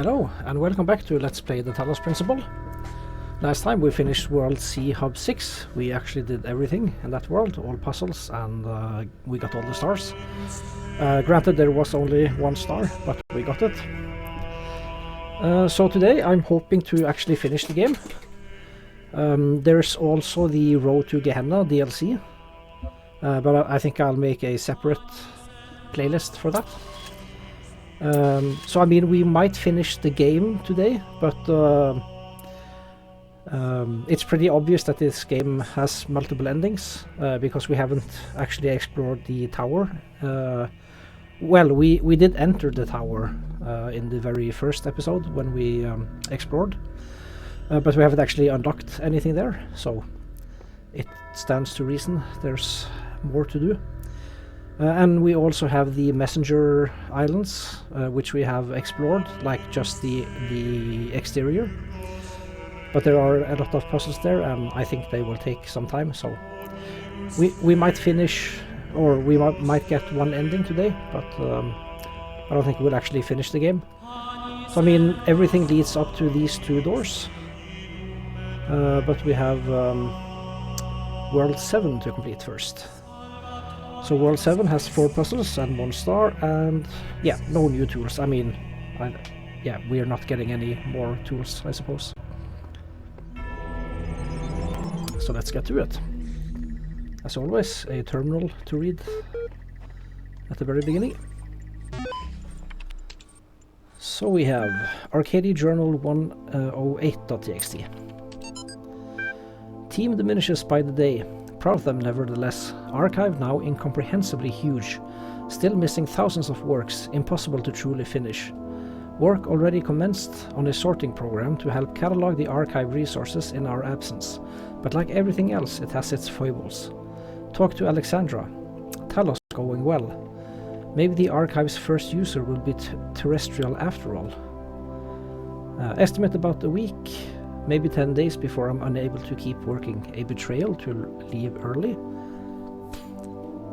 Hello, and welcome back to Let's Play the Talos Principle. Last time we finished World C Hub 6. We actually did everything in that world, all puzzles, and we got all the stars. Granted, there was only one star, but we got it. So today I'm hoping to actually finish the game. There's also the Road to Gehenna DLC, but I think I'll make a separate playlist for that. So I mean, we might finish the game today, but it's pretty obvious that this game has multiple endings, because we haven't actually explored the tower. Well, we did enter the tower in the very first episode when we explored, but we haven't actually unlocked anything there, so it stands to reason there's more to do. And we also have the messenger islands, which we have explored, like just the exterior. But there are a lot of puzzles there, and I think they will take some time, so we might finish, or we might get one ending today, but I don't think we'll actually finish the game. So I mean, everything leads up to these two doors, but we have World 7 to complete first. So World 7 has 4 puzzles and 1 star, and yeah, no new tools. I mean, yeah, we are not getting any more tools, I suppose. So let's get to it. As always, a terminal to read at the very beginning. So we have Arcady Journal 108.txt. Team diminishes by the day. Proud of them nevertheless. Archive now incomprehensibly huge. Still missing thousands of works, impossible to truly finish. Work already commenced on a sorting program to help catalog the archive resources in our absence, but like everything else it has its foibles. Talk to Alexandra. Talos going well. Maybe the archive's first user will be terrestrial after all. Estimate about a week. Maybe 10 days before I'm unable to keep working. A betrayal to leave early.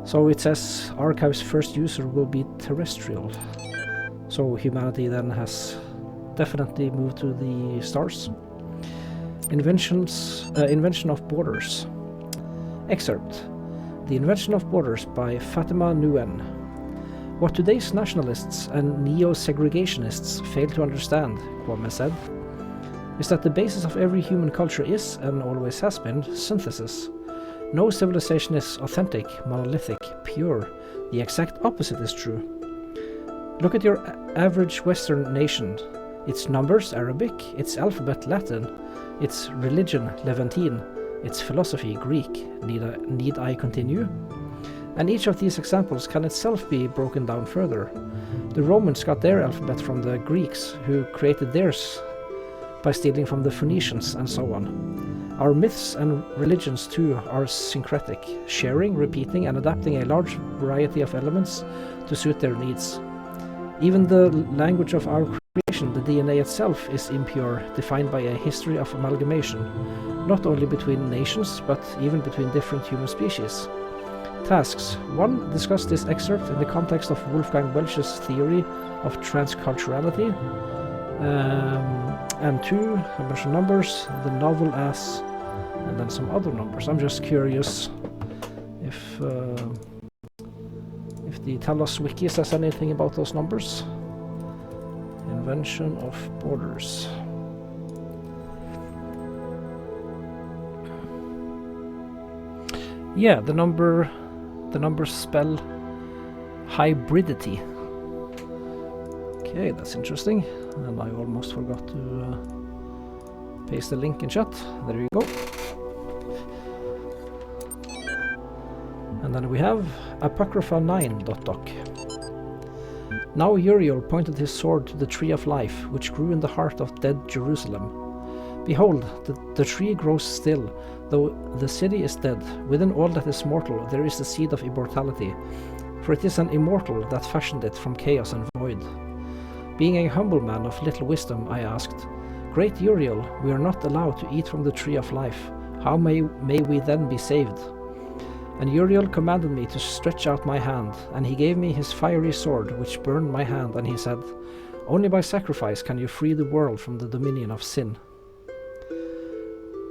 So it says Archive's first user will be terrestrial. So humanity then has definitely moved to the stars. Invention of Borders. Excerpt. The Invention of Borders by Fatima Nguyen. What today's nationalists and neo-segregationists fail to understand, Kwame said, is that the basis of every human culture is, and always has been, synthesis. No civilization is authentic, monolithic, pure. The exact opposite is true. Look at your average Western nation. Its numbers, Arabic, its alphabet, Latin, its religion, Levantine, its philosophy, Greek. Need I continue? And each of these examples can itself be broken down further. The Romans got their alphabet from the Greeks, who created theirs by stealing from the Phoenicians, and so on. Our myths and religions too are syncretic, sharing, repeating, and adapting a large variety of elements to suit their needs. Even the language of our creation, the DNA itself, is impure, defined by a history of amalgamation, not only between nations, but even between different human species. Tasks. 1. Discuss this excerpt in the context of Wolfgang Welch's theory of transculturality. And 2, a bunch of numbers, the novel as, and then some other numbers. I'm just curious if the Talos wiki says anything about those numbers. Invention of Borders. Yeah, the numbers spell hybridity. Okay, that's interesting. And I almost forgot to paste the link in chat. There you go. And then we have Apocrypha9.doc. Now Uriel pointed his sword to the tree of life, which grew in the heart of dead Jerusalem. Behold, the tree grows still, though the city is dead. Within all that is mortal there is the seed of immortality, for it is an immortal that fashioned it from chaos and void. Being a humble man of little wisdom, I asked, Great Uriel, we are not allowed to eat from the tree of life. How may we then be saved? And Uriel commanded me to stretch out my hand, and he gave me his fiery sword, which burned my hand, and he said, Only by sacrifice can you free the world from the dominion of sin.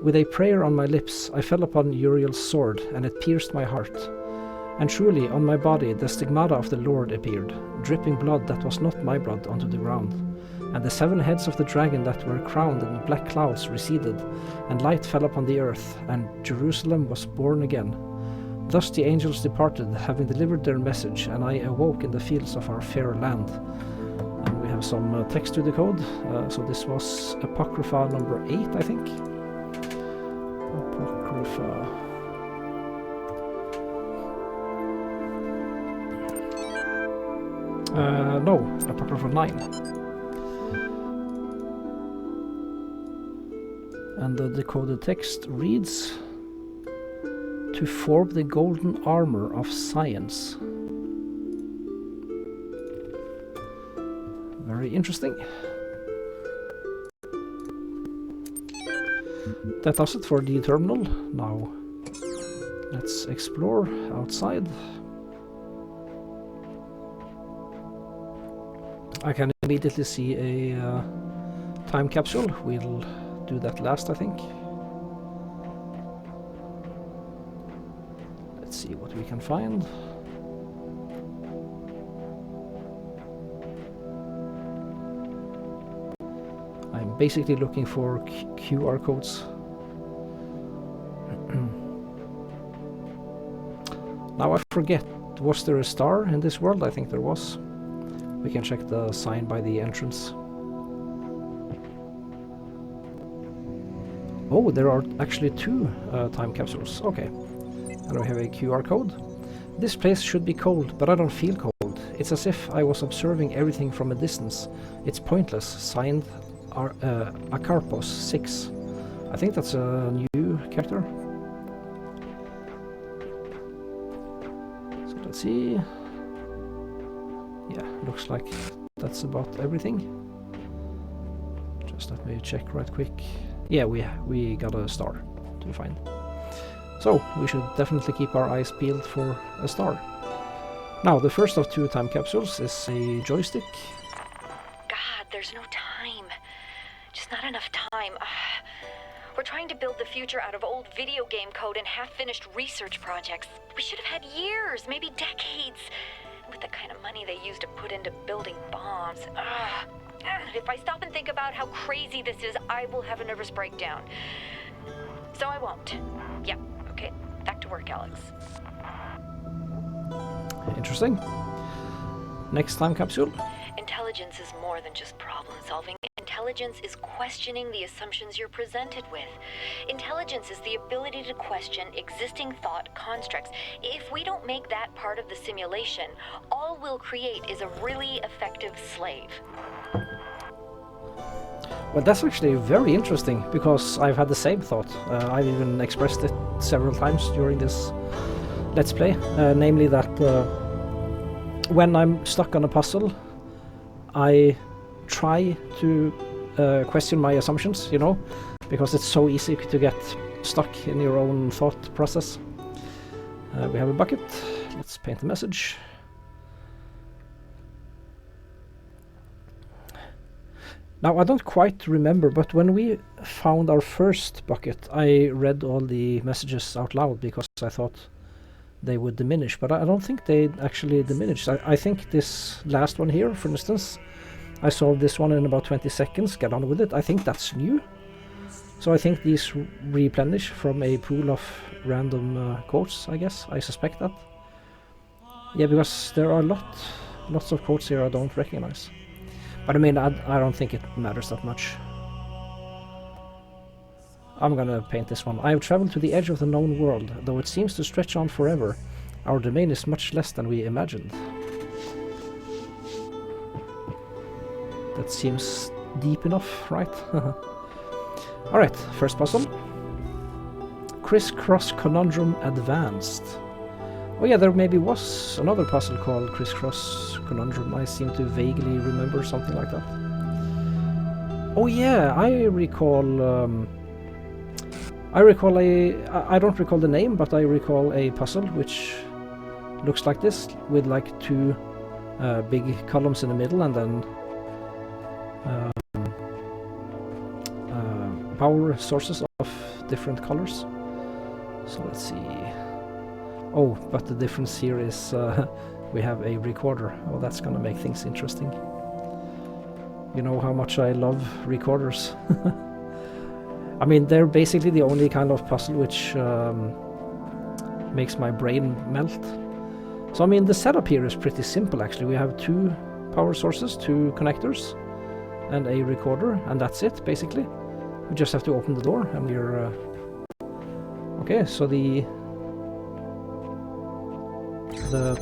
With a prayer on my lips, I fell upon Uriel's sword, and it pierced my heart. And truly, on my body the stigmata of the Lord appeared, dripping blood that was not my blood onto the ground. And the 7 heads of the dragon that were crowned in black clouds receded, and light fell upon the earth, and Jerusalem was born again. Thus the angels departed, having delivered their message, and I awoke in the fields of our fair land. And we have some text to decode, so this was Apocrypha number 8, I think. Apocrypha. No, Apocrypha 9. And the decoded text reads, "To form the golden armor of science." Very interesting. That does it for the terminal. Now let's explore outside. I can immediately see a time capsule. We'll do that last, I think. Let's see what we can find. I'm basically looking for QR codes. Now I forget, was there a star in this world? I think there was. We can check the sign by the entrance. Oh, there are actually 2 time capsules. Okay. And we have a QR code. This place should be cold, but I don't feel cold. It's as if I was observing everything from a distance. It's pointless. Signed Acarpos 6. I think that's a new character. So let's see. Yeah, looks like that's about everything. Just let me check right quick. Yeah, we got a star to find. So we should definitely keep our eyes peeled for a star. Now, the first of 2 time capsules is a joystick. God, there's no time. Just not enough time. We're trying to build the future out of old video game code and half-finished research projects. We should have had years, maybe decades. With the kind of money they used to put into building bombs. If I stop and think about how crazy this is, I will have a nervous breakdown. So I won't. Yeah, okay. Back to work, Alex. Interesting. Next time capsule. Intelligence is more than just problem solving. Intelligence is questioning the assumptions you're presented with. Intelligence is the ability to question existing thought constructs. If we don't make that part of the simulation, all we'll create is a really effective slave. Well, that's actually very interesting, because I've had the same thought. I've even expressed it several times during this Let's Play. Namely that when I'm stuck on a puzzle, I try to question my assumptions, you know, because it's so easy to get stuck in your own thought process. We have a bucket. Let's paint the message. Now, I don't quite remember, but when we found our first bucket, I read all the messages out loud because I thought they would diminish, but I don't think they actually diminished. I think this last one here, for instance, I solved this one in about 20 seconds, get on with it. I think that's new. So I think these replenish from a pool of random quotes, I guess. I suspect that. Yeah, because there are lots of quotes here I don't recognize. But I mean, I don't think it matters that much. I'm gonna paint this one. I have traveled to the edge of the known world, though it seems to stretch on forever. Our domain is much less than we imagined. That seems deep enough, right? Alright, first puzzle. Crisscross Conundrum Advanced. Oh yeah, there maybe was another puzzle called Crisscross Conundrum. I seem to vaguely remember something like that. Oh yeah, I don't recall the name, but I recall a puzzle which looks like this, with like 2 big columns in the middle, and then power sources of different colors. So let's see. Oh, but the difference here is we have a recorder. Oh, that's gonna make things interesting. You know how much I love recorders. I mean, they're basically the only kind of puzzle which makes my brain melt. So I mean, the setup here is pretty simple actually. We have 2 power sources, 2 connectors, and a recorder, and that's it basically. We just have to open the door and we're... Okay, so the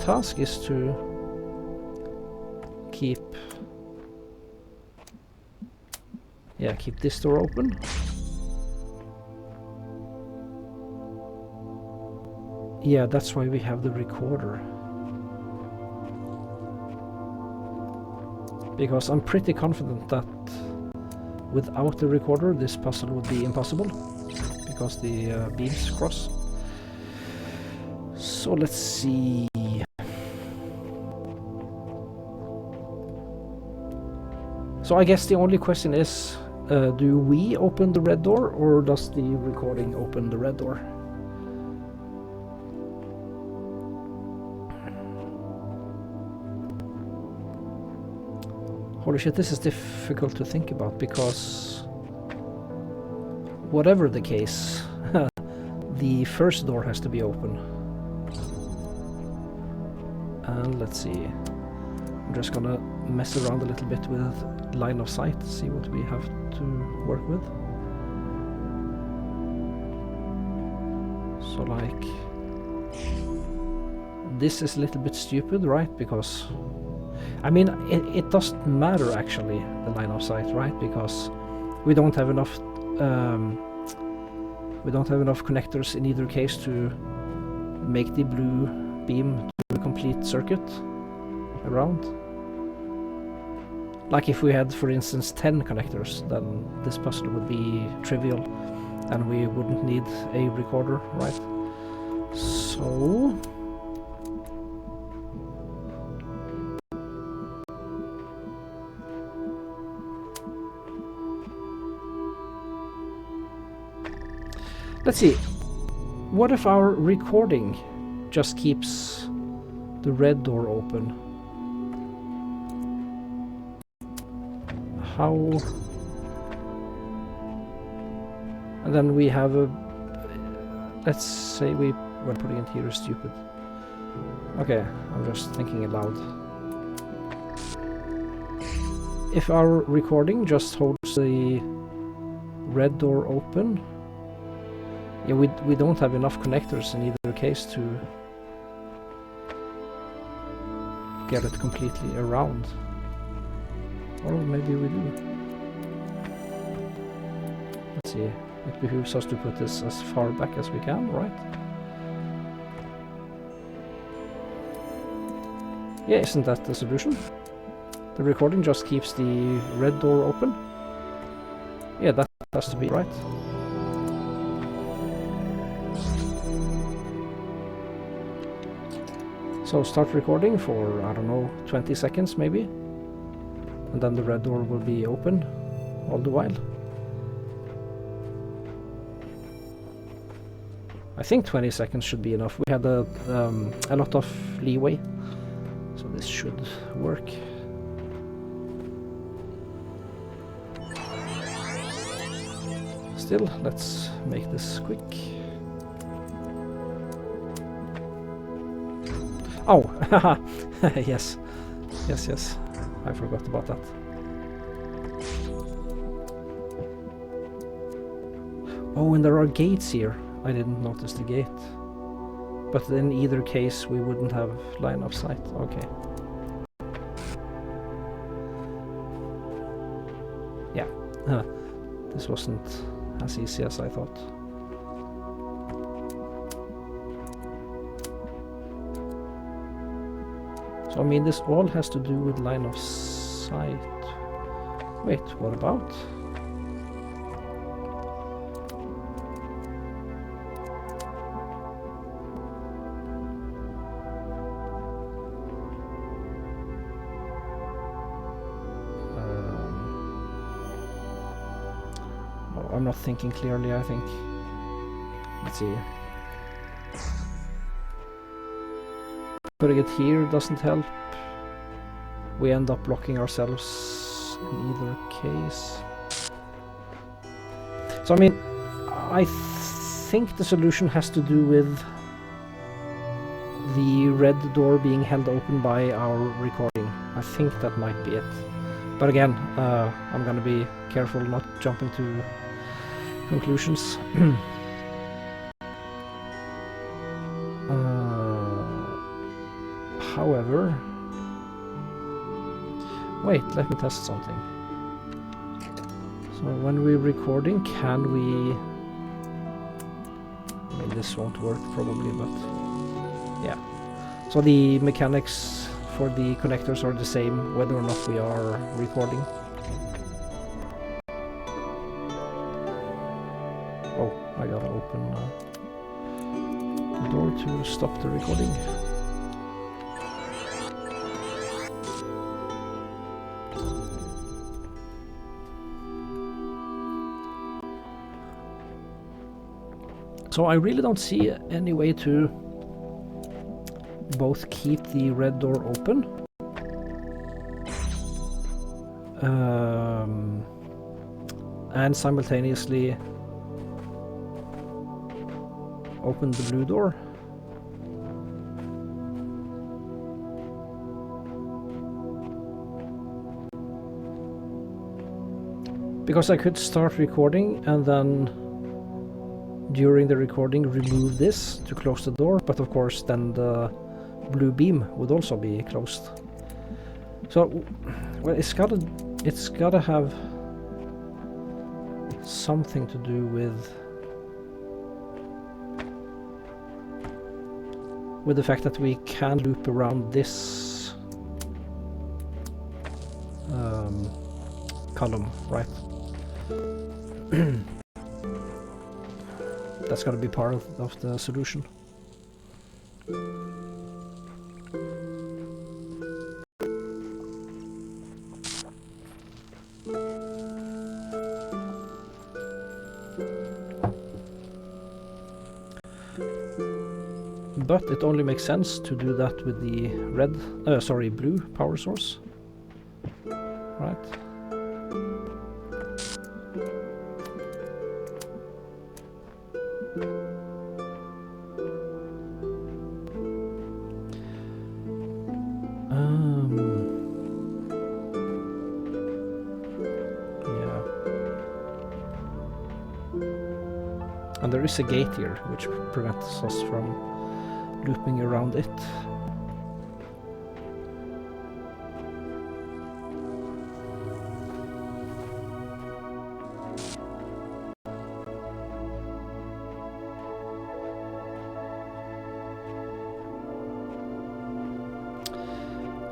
task is to keep this door open. Yeah, that's why we have the recorder. Because I'm pretty confident that without the recorder this puzzle would be impossible. Because the beams cross. So let's see. So I guess the only question is, do we open the red door or does the recording open the red door? Holy shit, this is difficult to think about because whatever the case, the first door has to be open. And let's see. I'm just gonna mess around a little bit with line of sight, see what we have to work with. So like, this is a little bit stupid, right? Because I mean, it doesn't matter actually, the line of sight, right? Because we don't have enough connectors in either case to make the blue beam to a complete circuit around. Like if we had, for instance, 10 connectors, then this puzzle would be trivial and we wouldn't need a recorder, right? So let's see. What if our recording just keeps the red door open? How? And then we have a... Let's say we're putting it here is stupid. Okay, I'm just thinking aloud. If our recording just holds the red door open, yeah, we don't have enough connectors in either case to get it completely around. Or maybe we do. Let's see. It behooves us to put this as far back as we can, right? Yeah, isn't that the solution? The recording just keeps the red door open. Yeah, that has to be right. So start recording for, I don't know, 20 seconds maybe. And then the red door will be open all the while. I think 20 seconds should be enough. We had a lot of leeway. So this should work. Still, let's make this quick. Oh, haha, yes, yes, I forgot about that. Oh, and there are gates here. I didn't notice the gate. But in either case, we wouldn't have line of sight. Okay. Yeah, this wasn't as easy as I thought. So I mean, this all has to do with line of sight. Wait, what about? I'm not thinking clearly, I think. Let's see. Putting it here doesn't help. We end up blocking ourselves in either case. So I mean, I think the solution has to do with the red door being held open by our recording. I think that might be it. But again, I'm gonna be careful not jumping to conclusions. However, wait, let me test something. So when we're recording, can we... I mean, this won't work probably, but yeah. So the mechanics for the connectors are the same whether or not we are recording. Oh, I gotta open the door to stop the recording. So I really don't see any way to both keep the red door open and simultaneously open the blue door. Because I could start recording and then during the recording remove this to close the door, but of course then the blue beam would also be closed. So, well, it's gotta have something to do with the fact that we can loop around this column, right? That's gotta be part of the solution. But it only makes sense to do that with the blue power source, right? Yeah. And there is a gate here which prevents us from looping around it.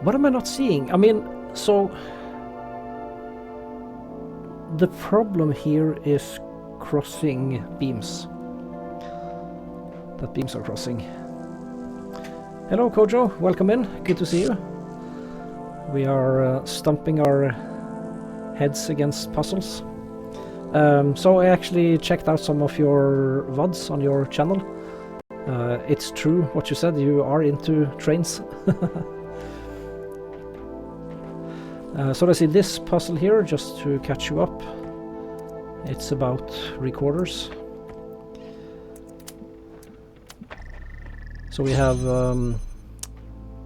What am I not seeing? I mean, so the problem here is crossing beams. That beams are crossing. Hello Kojo, welcome in, good to see you. We are stumping our heads against puzzles. So I actually checked out some of your VODs on your channel. It's true what you said, you are into trains. So let's see this puzzle here, just to catch you up. It's about recorders. So we have a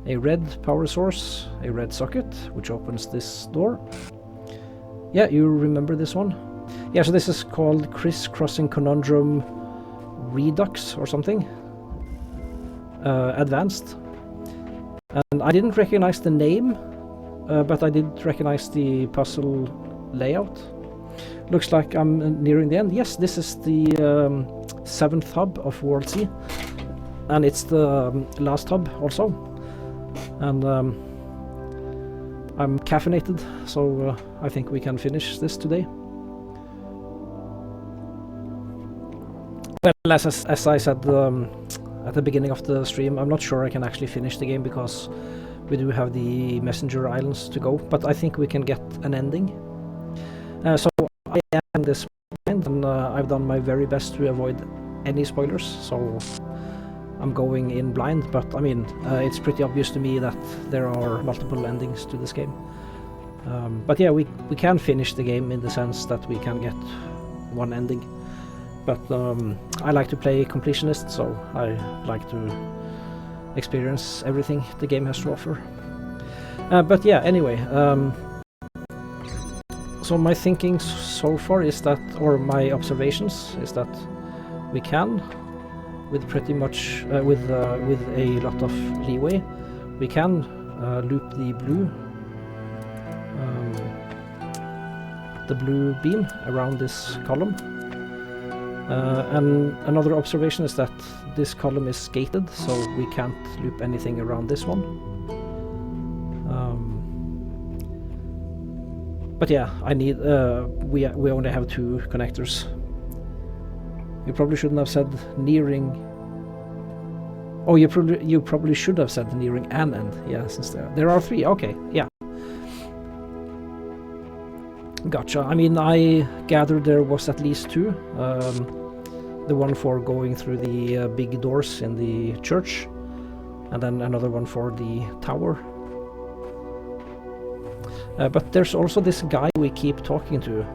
red power source, a red socket, which opens this door. Yeah, you remember this one? Yeah, so this is called Crisscrossing Conundrum Redux or something. Advanced. And I didn't recognize the name, but I did recognize the puzzle layout. Looks like I'm nearing the end. Yes, this is the 7th hub of World C. And it's the last hub also. And I'm caffeinated, so I think we can finish this today. Well, as I said at the beginning of the stream, I'm not sure I can actually finish the game because we do have the Messenger Islands to go, but I think we can get an ending. So I am this and I've done my very best to avoid any spoilers, so I'm going in blind, but I mean, it's pretty obvious to me that there are multiple endings to this game. But yeah, we can finish the game in the sense that we can get one ending. But I like to play completionist, so I like to experience everything the game has to offer. But yeah, anyway, so my thinking so far is that, or my observations is that we can, with pretty much, with a lot of leeway, we can loop the blue beam around this column. And another observation is that this column is gated, so we can't loop anything around this one. But yeah, I need. We only have 2 connectors. You probably shouldn't have said nearing. Oh, you probably should have said nearing an end. Yeah, since there are 3. Okay, yeah. Gotcha. I mean, I gathered there was at least 2. The one for going through the big doors in the church, and then another one for the tower. But there's also this guy we keep talking to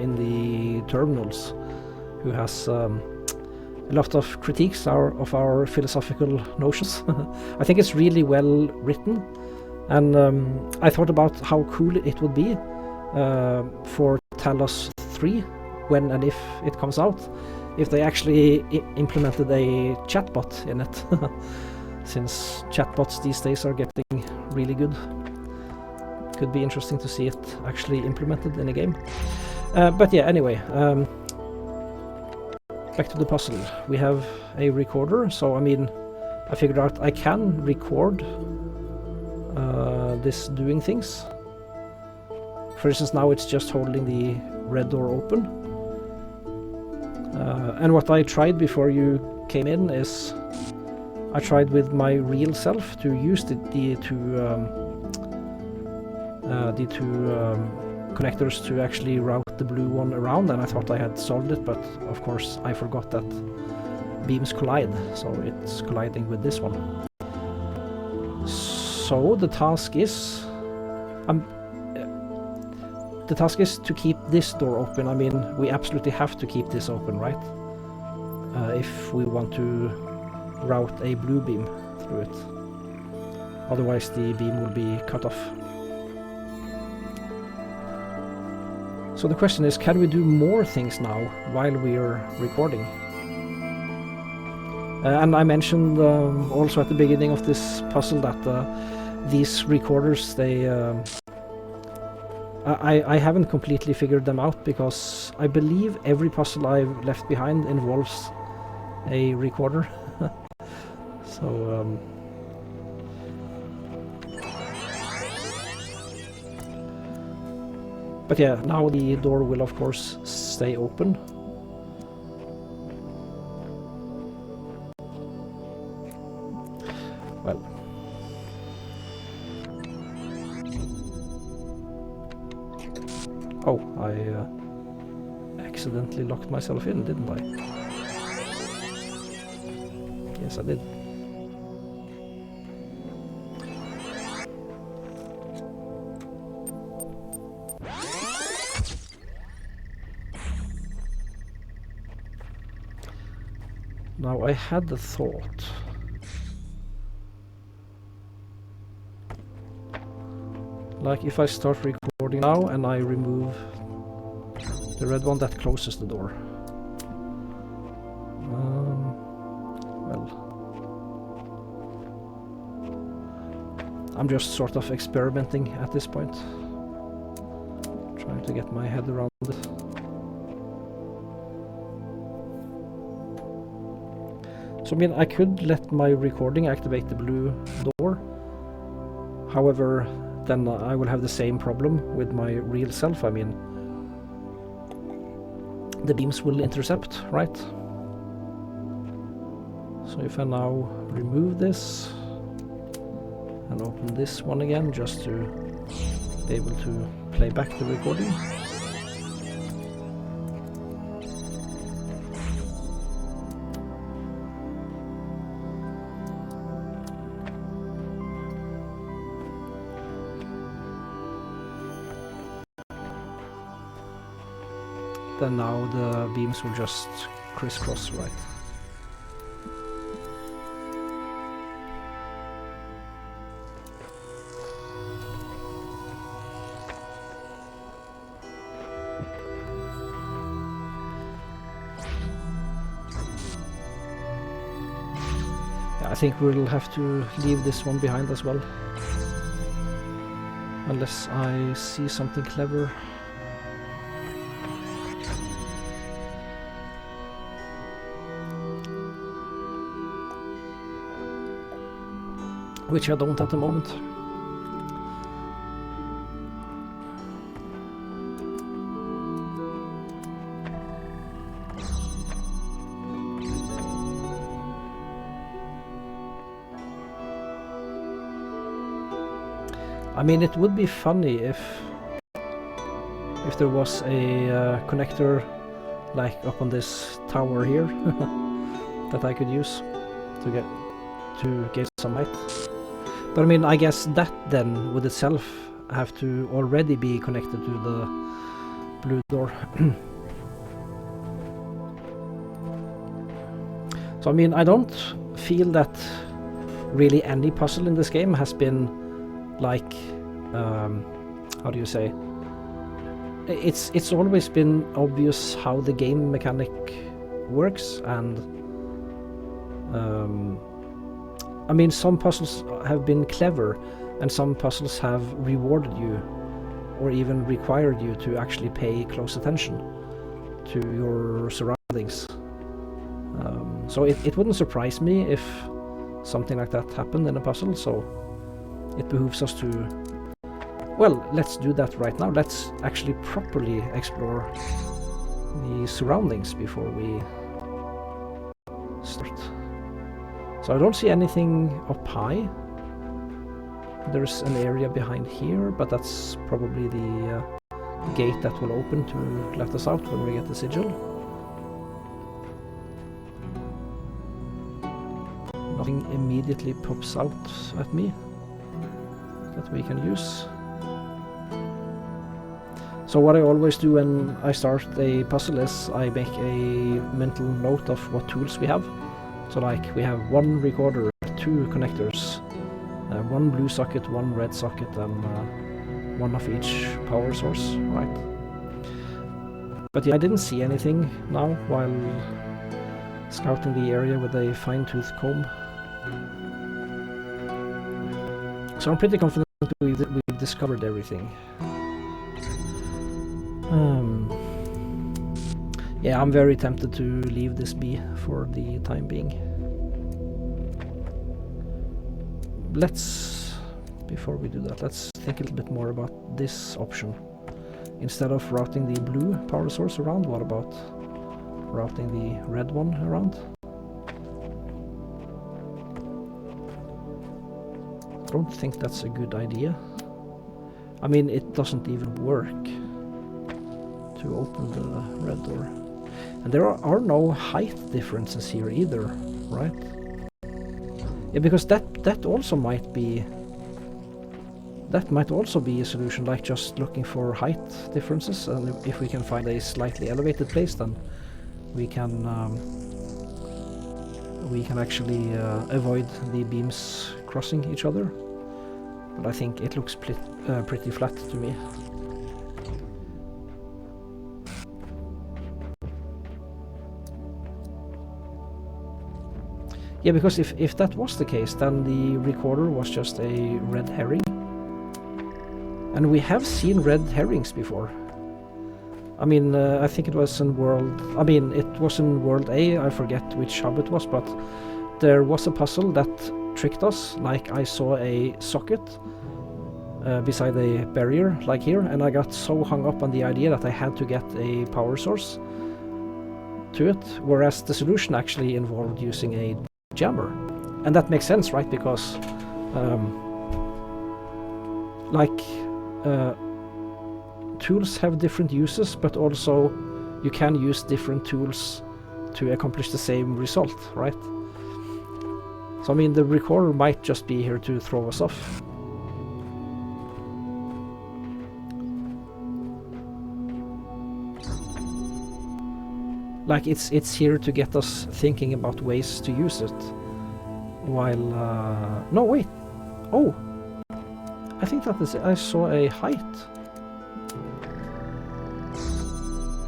in the terminals, who has a lot of critiques of our philosophical notions. I think it's really well written, and I thought about how cool it would be for Talos 3, when and if it comes out, if they actually implemented a chatbot in it, since chatbots these days are getting really good. Could be interesting to see it actually implemented in a game. But yeah, anyway, back to the puzzle. We have a recorder, so I mean, I figured out I can record this doing things. For instance, now it's just holding the red door open. And what I tried before you came in is I tried with my real self to use the two connectors to actually route the blue one around, and I thought I had solved it, but of course I forgot that beams collide, so it's colliding with this one. So the task is to keep this door open. I mean, we absolutely have to keep this open, right? If we want to route a blue beam through it. Otherwise the beam will be cut off. So the question is, can we do more things now while we're recording? And I mentioned also at the beginning of this puzzle that these recorders, they I haven't completely figured them out, because I believe every puzzle I've left behind involves a recorder. So but yeah, now the door will of course stay open. Well, oh, I accidentally locked myself in, didn't I? Yes, I did. Now, I had the thought. Like, if I start recording now and I remove the red one, that closes the door. Well, I'm just sort of experimenting at this point. Trying to get my head around it. So, I mean, I could let my recording activate the blue door. However, then I will have the same problem with my real self. I mean, the beams will intercept, right? So if I now remove this and open this one again, just to be able to play back the recording. then now the beams will just crisscross, right? I think we'll have to leave this one behind as well. Unless I see something clever. Which I don't at the moment. I mean, it would be funny if there was a connector like up on this tower here that I could use to get some light. But I mean, I guess that then would itself have to already be connected to the blue door. So I mean, I don't feel that really any puzzle in this game has been like, how do you say? It's always been obvious how the game mechanic works, and I mean, some puzzles have been clever, and some puzzles have rewarded you, or even required you to actually pay close attention to your surroundings. So it wouldn't surprise me if something like that happened in a puzzle, so it behooves us to, well, let's do that right now. Let's actually properly explore the surroundings before we start. So I don't see anything up high. There's an area behind here, but that's probably the gate that will open to let us out when we get the sigil. Nothing immediately pops out at me that we can use. So what I always do when I start a puzzle is I make a mental note of what tools we have. So like we have one recorder, two connectors, one blue socket, one red socket, and one of each power source, right? But yeah, I didn't see anything now while scouting the area with a fine-tooth comb. So I'm pretty confident we've discovered everything. Yeah, I'm very tempted to leave this be for the time being. Before we do that, let's think a little bit more about this option. Instead of routing the blue power source around, what about routing the red one around? I don't think that's a good idea. I mean, it doesn't even work to open the red door. And there are no height differences here either, right? Yeah, because that also might be... That might also be a solution, like just looking for height differences, and if we can find a slightly elevated place, then we can actually avoid the beams crossing each other. But I think it looks pretty flat to me. Yeah, because if that was the case, then the recorder was just a red herring. And we have seen red herrings before. I mean, I think it was in World... I mean, it was in World A, I forget which hub it was, but there was a puzzle that tricked us. Like, I saw a socket beside a barrier, like here, and I got so hung up on the idea that I had to get a power source to it, whereas the solution actually involved using a jammer. And that makes sense, right? Because tools have different uses, but also you can use different tools to accomplish the same result, right? So I mean, the recorder might just be here to throw us off. Like it's here to get us thinking about ways to use it. While no, wait. Oh, I think that is. I saw a height.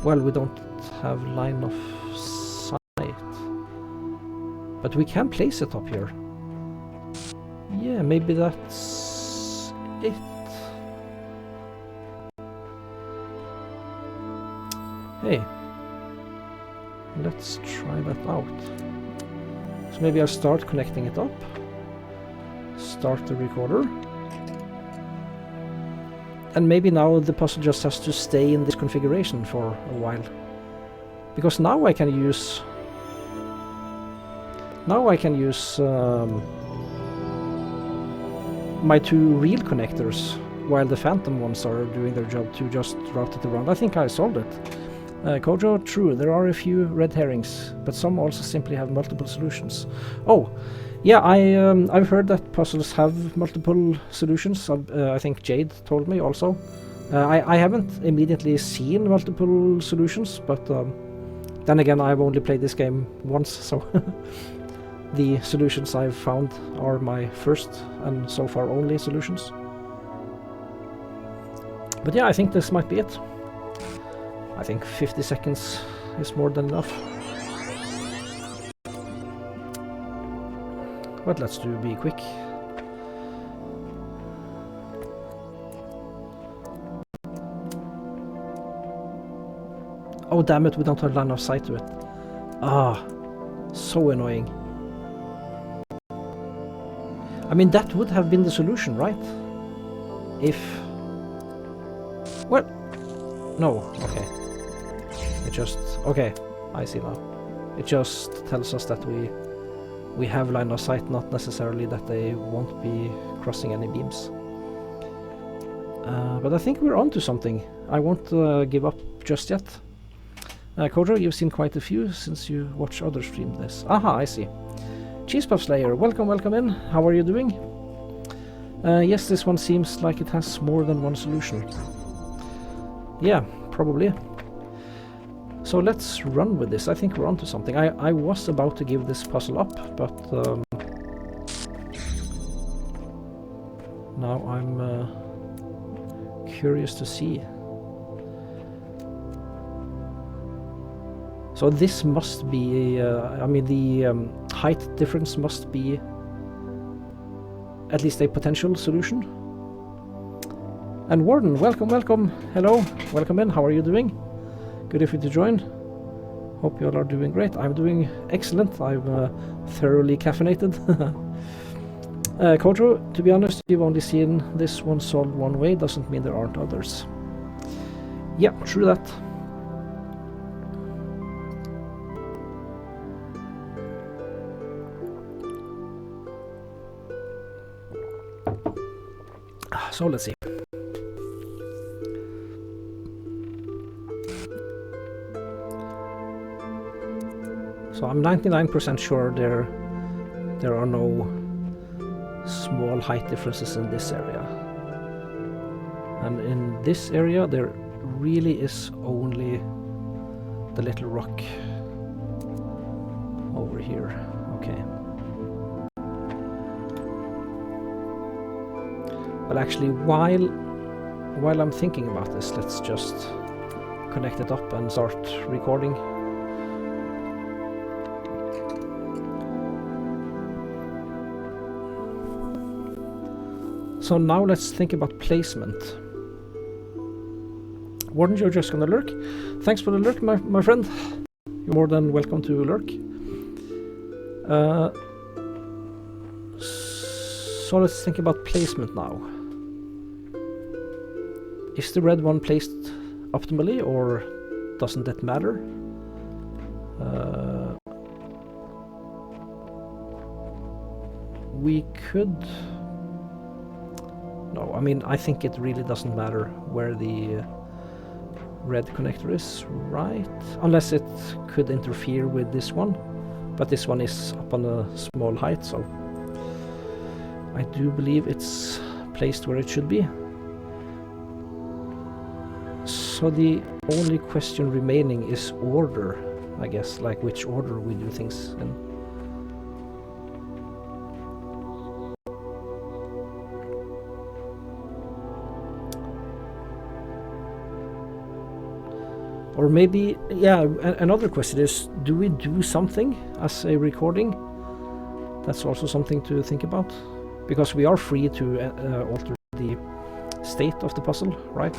Well, we don't have line of sight, but we can place it up here. Yeah, maybe that's it. Hey, let's try that out. So maybe I'll start connecting it up. Start the recorder. And maybe now the puzzle just has to stay in this configuration for a while. Because now I can use... my two real connectors, while the phantom ones are doing their job to just route it around. I think I solved it. Kojo, true, there are a few red herrings, but some also simply have multiple solutions. Oh, yeah, I've heard that puzzles have multiple solutions. I think Jade told me also. I haven't immediately seen multiple solutions, but then again, I've only played this game once, so the solutions I've found are my first and so far only solutions. But yeah, I think this might be it. I think 50 seconds is more than enough. But let's be quick. Oh damn it, we don't have line of sight to it. Ah, so annoying. I mean, that would have been the solution, right? If... Well... No, okay. It just... Okay, I see now. It just tells us that we have line of sight, not necessarily that they won't be crossing any beams. But I think we're onto something. I won't give up just yet. Kojo, you've seen quite a few since you watch others stream this. Aha, I see. Cheesepuff Slayer, welcome in. How are you doing? Yes, this one seems like it has more than one solution. Yeah, probably. So let's run with this. I think we're onto something. I was about to give this puzzle up, but now I'm curious to see. So this must be, I mean, the height difference must be at least a potential solution. And Warden, welcome. Hello, welcome in. How are you doing? Good of you to join. Hope you all are doing great. I'm doing excellent. I'm thoroughly caffeinated. Kojo, to be honest, you've only seen this one solved one way. Doesn't mean there aren't others. Yeah, true that. So let's see. So I'm 99% sure there are no small height differences in this area. And in this area there really is only the little rock over here. Okay. Well, actually, while I'm thinking about this, let's just connect it up and start recording. So now let's think about placement. Warden, you're just gonna lurk. Thanks for the lurk, my friend. You're more than welcome to lurk. So let's think about placement now. Is the red one placed optimally, or doesn't that matter? We could... No, I mean, I think it really doesn't matter where the red connector is, right? Unless it could interfere with this one. But this one is up on a small height, so I do believe it's placed where it should be. So the only question remaining is order I guess, like which order we do things in. Or maybe, yeah, another question is, do we do something as a recording? That's also something to think about, because we are free to alter the state of the puzzle, right?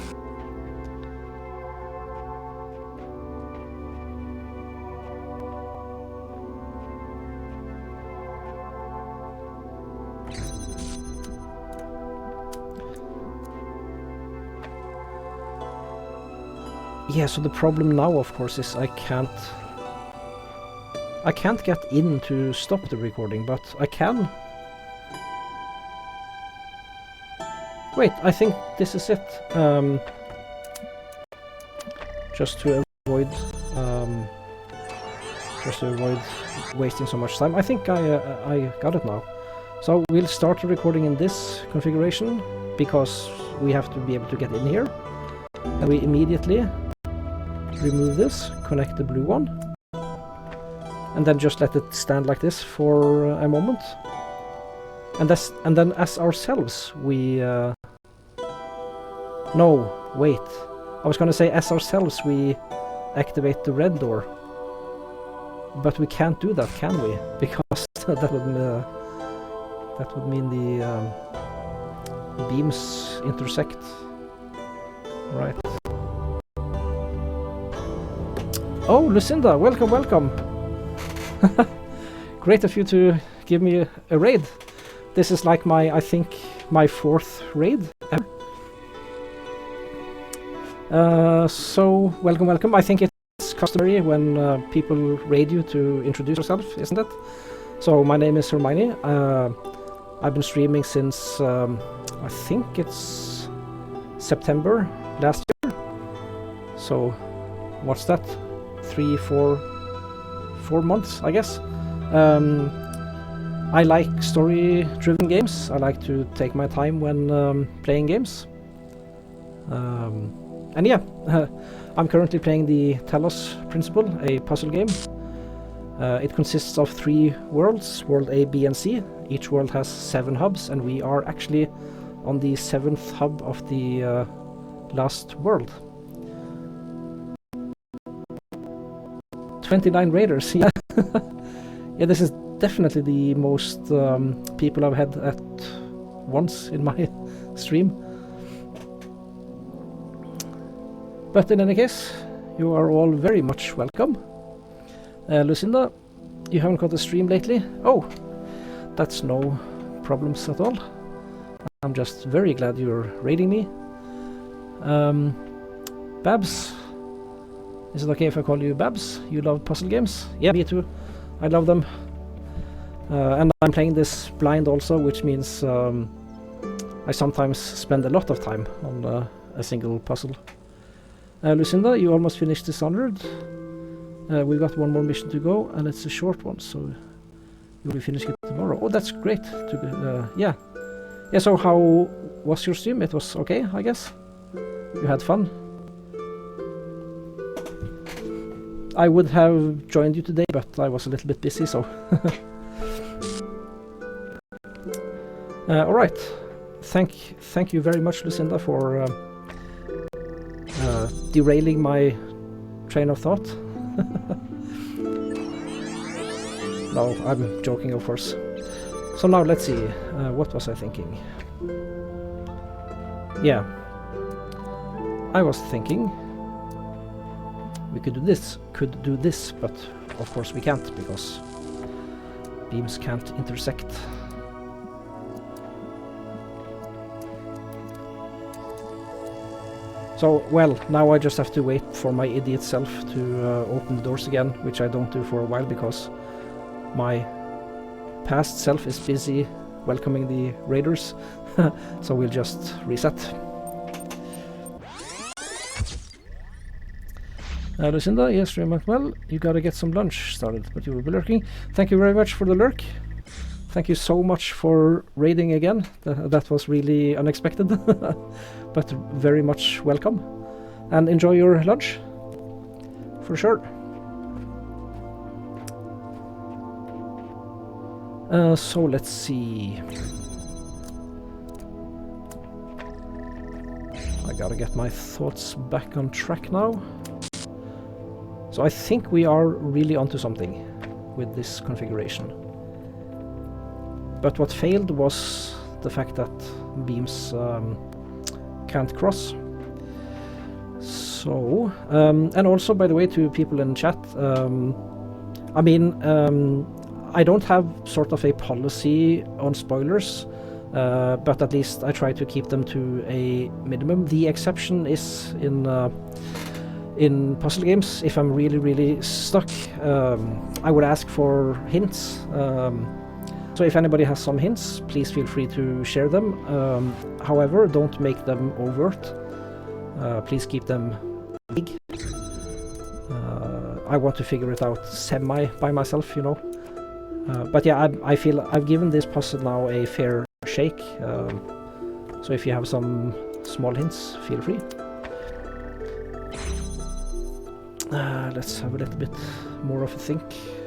Yeah, so the problem now, of course, is I can't get in to stop the recording, but I can. Wait, I think this is it. Just to avoid wasting so much time. I think I got it now. So we'll start the recording in this configuration because we have to be able to get in here, and we immediately remove this, connect the blue one, and then just let it stand like this for a moment. And then as ourselves we no, wait. I was gonna say as ourselves we activate the red door. But we can't do that, can we? Because that would mean the beams intersect. Right. Oh, Lucinda, welcome, welcome. Great of you to give me a raid. This is like I think my 4th raid ever. So, welcome, welcome. I think it's customary when people raid you to introduce yourself, isn't it? So, my name is Hermione. I've been streaming since, I think it's September last year. So, what's that? 4 months, I guess. I like story-driven games. I like to take my time when playing games. And yeah, I'm currently playing the Talos Principle, a puzzle game. It consists of 3 worlds, World A, B and C. Each world has 7 hubs, and we are actually on the 7th hub of the last world. 29 raiders, yeah. Yeah, this is definitely the most people I've had at once in my stream. But in any case, you are all very much welcome. Lucinda, you haven't got a stream lately? Oh, that's no problems at all. I'm just very glad you're raiding me. Babs, is it okay if I call you Babs? You love puzzle games? Yeah, me too. I love them. And I'm playing this blind also, which means I sometimes spend a lot of time on a single puzzle. Lucinda, you almost finished Dishonored. We've got one more mission to go, and it's a short one, so you'll be finishing it tomorrow. Oh, that's great. Yeah. Yeah, so how was your stream? It was okay, I guess? You had fun? I would have joined you today, but I was a little bit busy, so... Alright. Thank you very much, Lucinda, for derailing my train of thought. No, I'm joking, of course. So now let's see, what was I thinking? Yeah, I was thinking we could do this, but of course we can't because beams can't intersect. So, well, now I just have to wait for my idiot self to open the doors again, which I don't do for a while because my past self is busy welcoming the raiders. So we'll just reset. Lucinda, yes, stream went well. You gotta get some lunch started, but you will be lurking. Thank you very much for the lurk. Thank you so much for raiding again. That was really unexpected, but very much welcome. And enjoy your lunch, for sure. So let's see. I gotta get my thoughts back on track now. So I think we are really onto something with this configuration. But what failed was the fact that beams can't cross. So, and also, by the way, to people in chat, I mean, I don't have sort of a policy on spoilers, but at least I try to keep them to a minimum. The exception is in puzzle games. If I'm really stuck, I would ask for hints. So if anybody has some hints, please feel free to share them. However, don't make them overt. Please keep them big. I want to figure it out semi by myself, you know. But yeah, I feel I've given this puzzle now a fair shake. So if you have some small hints, feel free. Let's have a little bit more of a think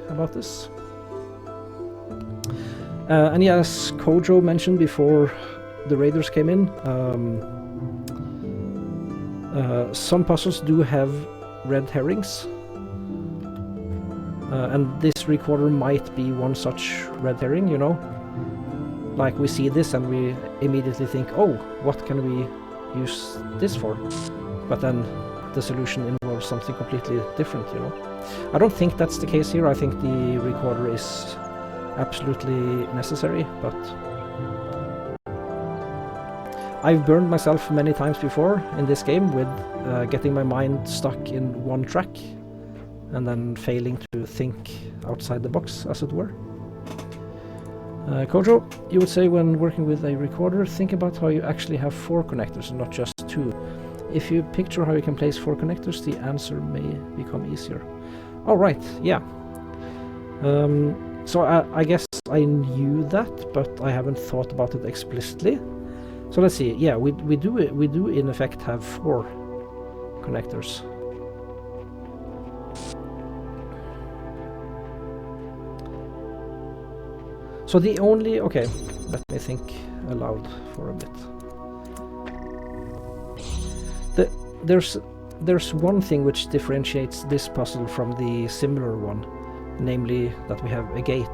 about this. And yeah, as Kojo mentioned before the raiders came in, some puzzles do have red herrings, and this recorder might be one such red herring, you know. Like we see this and we immediately think, oh, what can we use this for? But then the solution involves something completely different, you know. I don't think that's the case here. I think the recorder is absolutely necessary, but I've burned myself many times before in this game with getting my mind stuck in one track and then failing to think outside the box, as it were. Kojo, you would say when working with a recorder, think about how you actually have 4 connectors and not just 2. If you picture how you can place 4 connectors, the answer may become easier. Oh, right, yeah. So I guess I knew that, but I haven't thought about it explicitly. So let's see. Yeah, we do in effect have 4 connectors. So the only... okay, let me think aloud for a bit. There's one thing which differentiates this puzzle from the similar one, namely that we have a gate,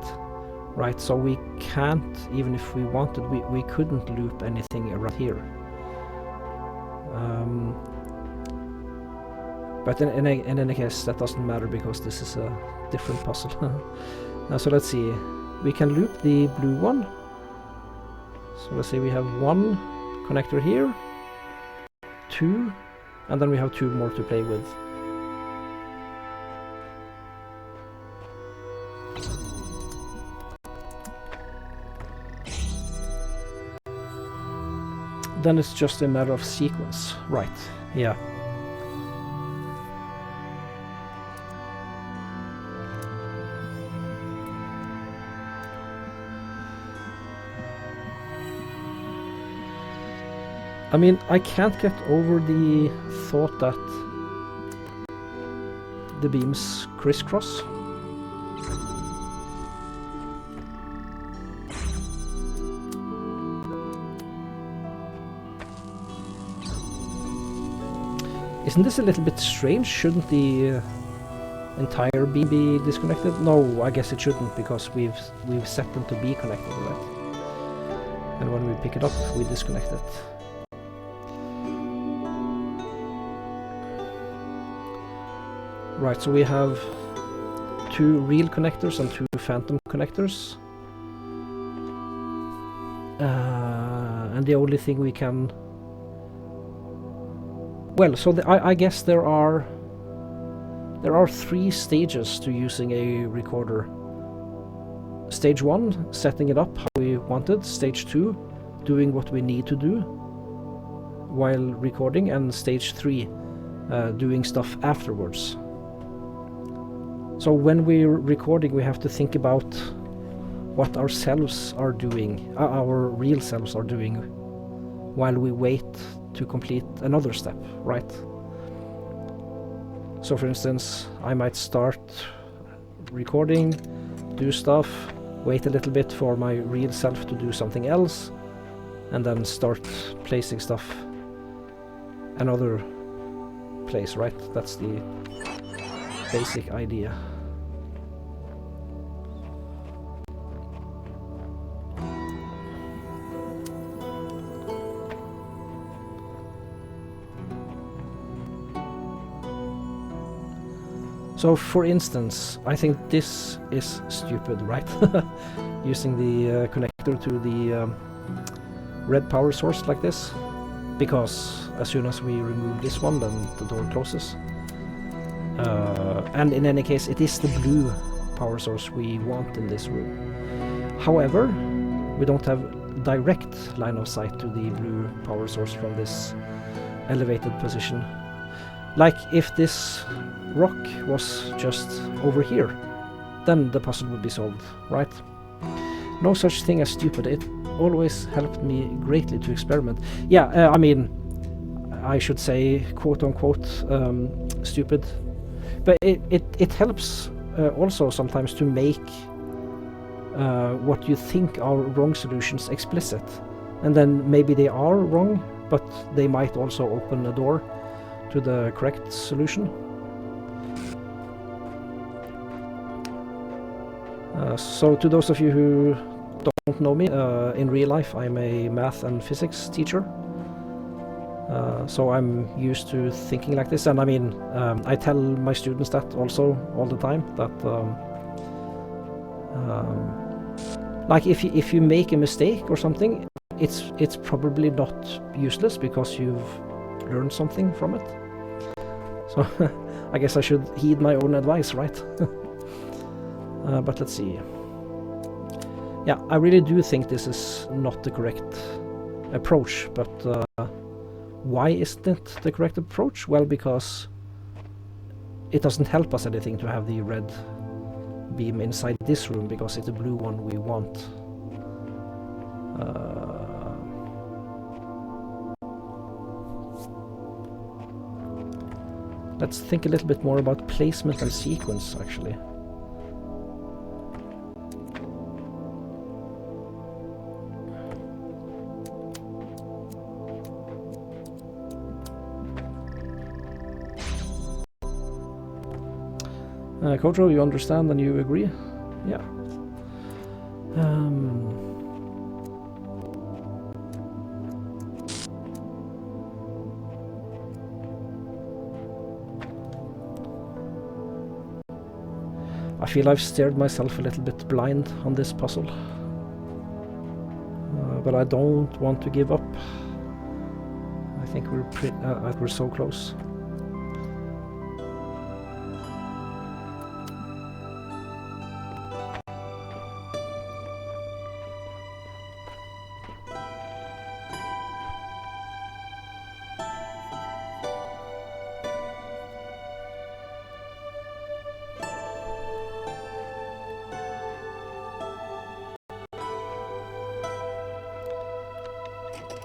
right? So we can't, even if we wanted, we couldn't loop anything around here. But in any case, that doesn't matter because this is a different puzzle. So let's see. We can loop the blue one. So let's say we have 1 connector here, 2, and then we have 2 more to play with. Then it's just a matter of sequence, right? Yeah. I mean, I can't get over the thought that the beams crisscross. Isn't this a little bit strange? Shouldn't the entire beam be disconnected? No, I guess it shouldn't, because we've set them to be connected, right? And when we pick it up, we disconnect it. Right, so we have 2 real connectors and 2 phantom connectors. And the only thing we can... well, so I guess there are 3 stages to using a recorder. Stage 1, setting it up how we wanted. Stage 2, doing what we need to do while recording. And Stage 3, doing stuff afterwards. So when we're recording, we have to think about what ourselves are doing, our real selves are doing, while we wait to complete another step, right? So for instance, I might start recording, do stuff, wait a little bit for my real self to do something else, and then start placing stuff another place, right? That's the basic idea. So, for instance, I think this is stupid, right? Using the connector to the red power source like this, because as soon as we remove this one, then the door closes. And in any case, it is the blue power source we want in this room. However, we don't have direct line of sight to the blue power source from this elevated position. Like if this rock was just over here, then the puzzle would be solved, right? No such thing as stupid. It always helped me greatly to experiment. Yeah, I mean, I should say quote-unquote stupid, but it helps also sometimes to make what you think are wrong solutions explicit, and then maybe they are wrong, but they might also open a door to the correct solution. So to those of you who don't know me, in real life I'm a math and physics teacher. So I'm used to thinking like this, and I mean, I tell my students that also all the time, that like if you make a mistake or something, it's probably not useless because you've learned something from it. So I guess I should heed my own advice, right? But let's see. Yeah, I really do think this is not the correct approach, but why isn't it the correct approach? Well, because it doesn't help us anything to have the red beam inside this room, because it's the blue one we want. Let's think a little bit more about placement and sequence, actually. Kojo, you understand and you agree? Yeah. I feel I've steered myself a little bit blind on this puzzle. But I don't want to give up. I think we're so close.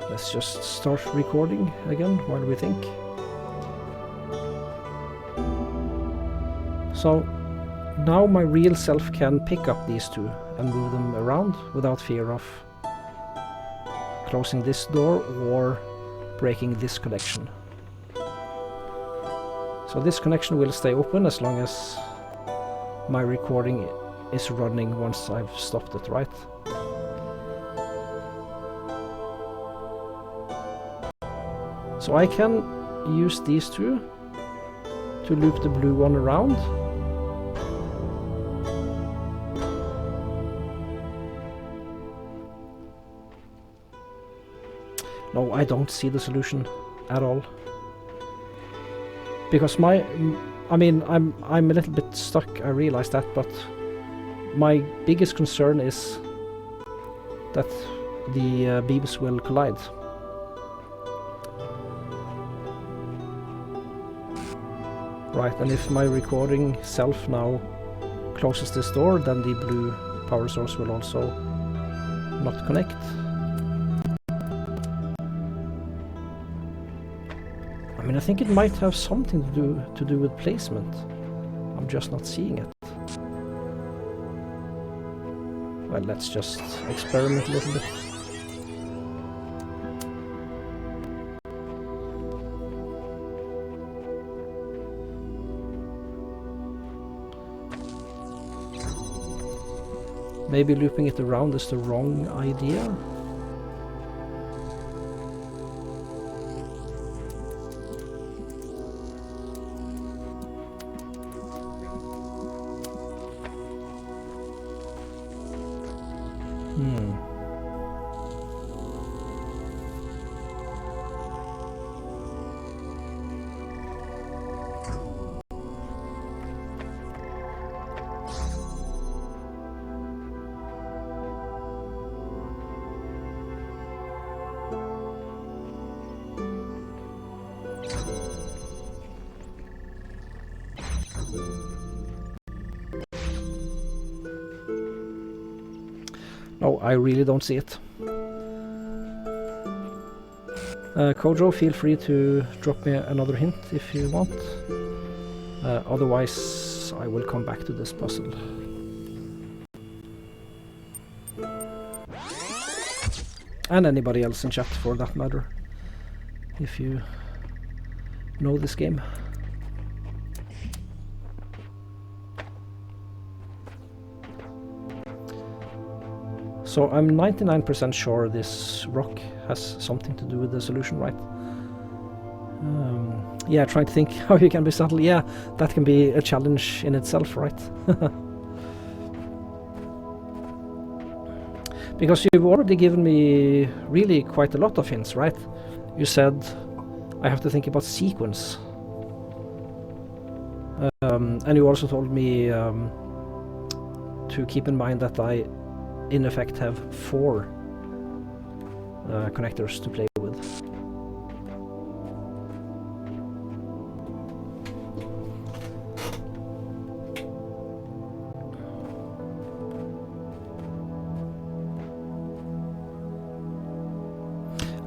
Let's just start recording again while we think. So now my real self can pick up these two and move them around without fear of closing this door or breaking this connection. So this connection will stay open as long as my recording is running once I've stopped it, right? So I can use these two to loop the blue one around. No, I don't see the solution at all. Because I'm a little bit stuck, I realize that, but my biggest concern is that the beams will collide. Right, and if my recording self now closes this door, then the blue power source will also not connect. I mean, I think it might have something to do with placement. I'm just not seeing it. Well, let's just experiment a little bit. Maybe looping it around is the wrong idea. No, I really don't see it. Kojo, feel free to drop me another hint if you want. Otherwise, I will come back to this puzzle. And anybody else in chat for that matter, if you know this game. So I'm 99% sure this rock has something to do with the solution, right? Yeah, trying to think how you can be subtle. Yeah, that can be a challenge in itself, right? Because you've already given me really quite a lot of hints, right? You said I have to think about sequence. And you also told me to keep in mind that I in effect have 4 connectors to play with.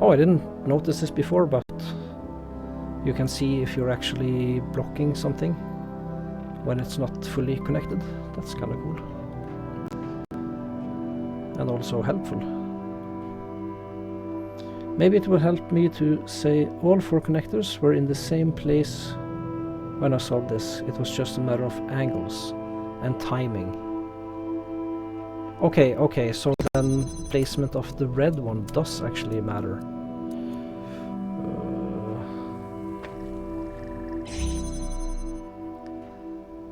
Oh, I didn't notice this before, but you can see if you're actually blocking something when it's not fully connected. That's kind of cool. And also helpful. Maybe it will help me to say all 4 connectors were in the same place when I solved this. It was just a matter of angles and timing. Okay, so then placement of the red one does actually matter.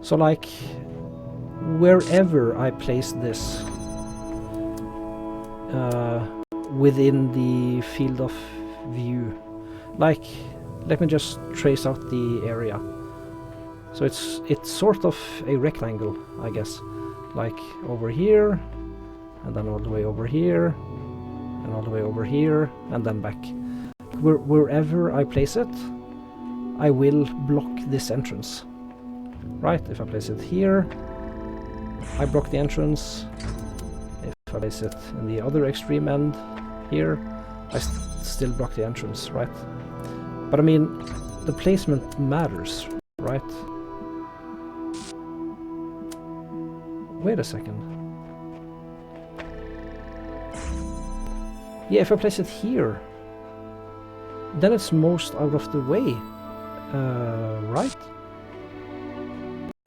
So like, wherever I place this within the field of view, like, let me just trace out the area. So it's sort of a rectangle, I guess, like over here, and then all the way over here, and all the way over here, and then back. Wherever I place it, I will block this entrance. Right, if I place it here, I block the entrance. If I place it in the other extreme end, here, I still block the entrance, right? But I mean, the placement matters, right? Wait a second. Yeah, if I place it here, then it's most out of the way, right?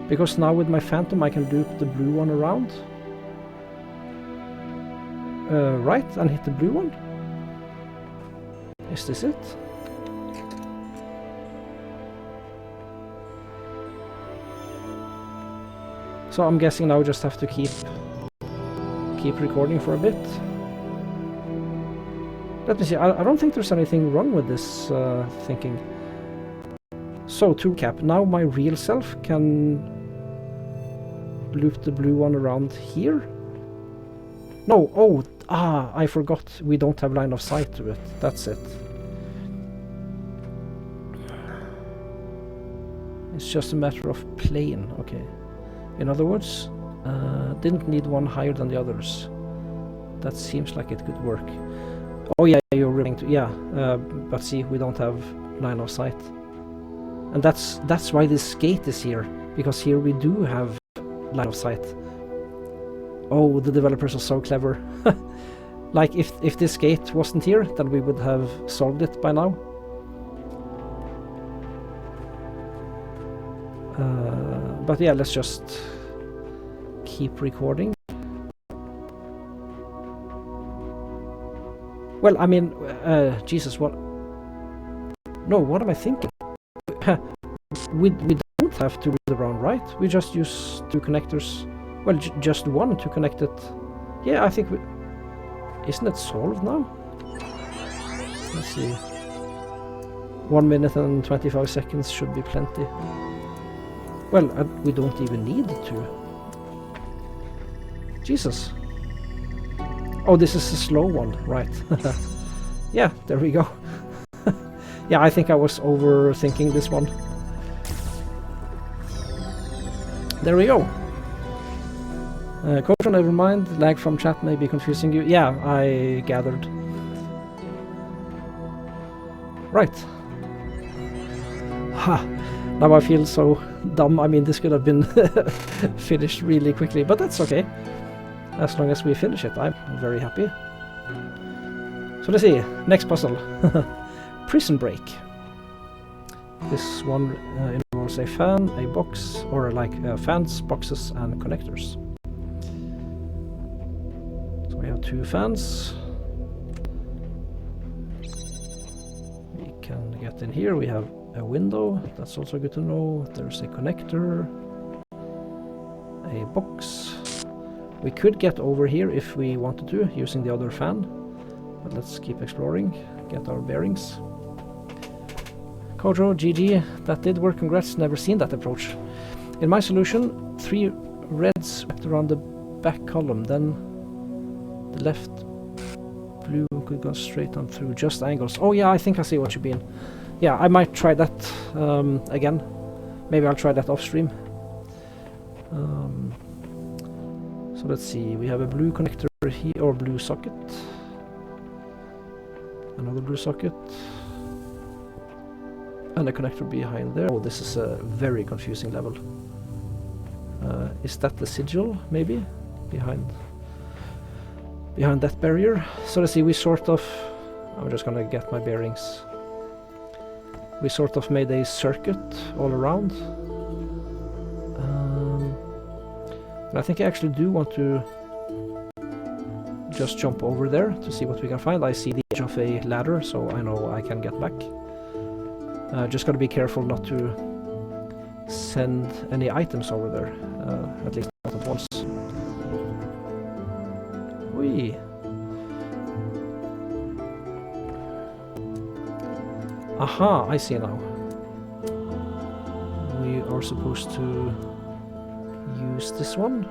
Because now with my phantom I can loop the blue one around. Right, and hit the blue one. Is this it? So I'm guessing now I just have to keep recording for a bit. Let me see, I don't think there's anything wrong with this thinking. So to recap, now my real self can loop the blue one around here. No, I forgot, we don't have line of sight to it, that's it. It's just a matter of plane, okay. In other words, didn't need one higher than the others. That seems like it could work. Oh yeah, you're referring to, yeah, but see, we don't have line of sight. And that's why this gate is here, because here we do have line of sight. Oh, the developers are so clever. Like, if this gate wasn't here, then we would have solved it by now. But yeah, let's just keep recording. Well, I mean, Jesus, what? No, what am I thinking? we don't have to read around, right? We just use two connectors. Well, just one to connect it. Yeah, I think we... Isn't it solved now? Let's see. 1 minute and 25 seconds should be plenty. Well, we don't even need to. Jesus. Oh, this is a slow one, right? Yeah, there we go. Yeah, I think I was overthinking this one. There we go. Coach, never mind. Lag from chat may be confusing you. Yeah, I gathered. Right. Ha! Now I feel so dumb. I mean, this could have been finished really quickly, but that's okay. As long as we finish it, I'm very happy. So let's see. Next puzzle. Prison break. This one involves a fan, a box, or like fans, boxes, and connectors. So we have two fans. We can get in here. We have a window. That's also good to know. There's a connector. A box. We could get over here if we wanted to, using the other fan. But let's keep exploring, get our bearings. Kojo, GG, that did work, congrats, never seen that approach. In my solution, 3 reds wrapped around the back column, then the left blue could go straight on through, just angles. Oh yeah, I think I see what you mean. Yeah, I might try that again. Maybe I'll try that off stream. So let's see, we have a blue connector here, or blue socket. Another blue socket. And a connector behind there. Oh, this is a very confusing level. Is that the sigil, maybe? Behind that barrier? So let's see, we sort of... I'm just gonna get my bearings. We sort of made a circuit all around. And I think I actually do want to just jump over there to see what we can find. I see the edge of a ladder, so I know I can get back. Just gotta be careful not to send any items over there, at least not at once. Whee! Aha, I see now. We are supposed to use this one.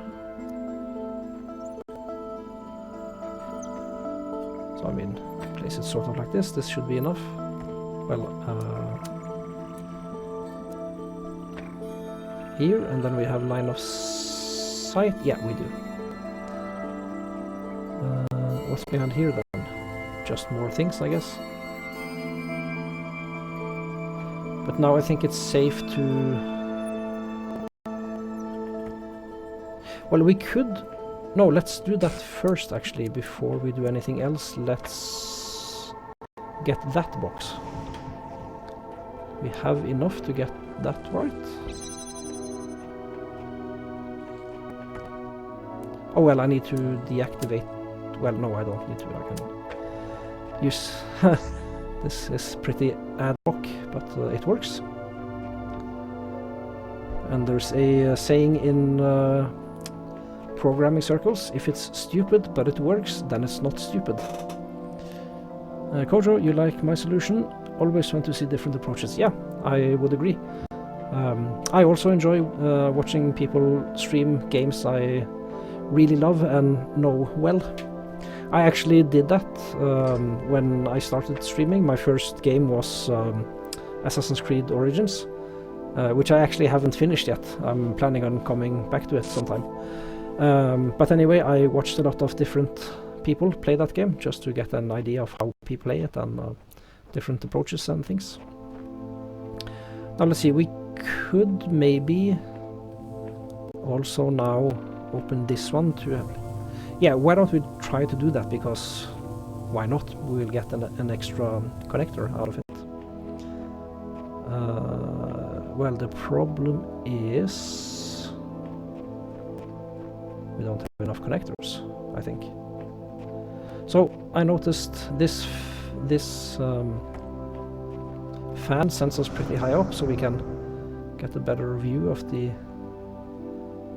So I mean, place it sort of like this. This should be enough. Well, here, and then we have line of sight. Yeah, we do. What's behind here then? Just more things, I guess. But now I think it's safe to... Well, we could... No, let's do that first, actually, before we do anything else. Let's get that box. We have enough to get that right. Oh, well, I need to deactivate... Well, no, I don't need to. I can use... This is pretty ad hoc, but it works. And there's a saying in programming circles, if it's stupid but it works, then it's not stupid. Kojo, you like my solution? Always want to see different approaches. Yeah, I would agree. I also enjoy watching people stream games I really love and know well. I actually did that when I started streaming. My first game was Assassin's Creed Origins, which I actually haven't finished yet. I'm planning on coming back to it sometime. But anyway, I watched a lot of different people play that game just to get an idea of how people play it and different approaches and things. Now let's see, we could maybe also now open this one to yeah, why don't we try to do that, because why not? We will get an extra connector out of it. Well, the problem is we don't have enough connectors, I think. So I noticed this fan sends us pretty high up, so we can get a better view of the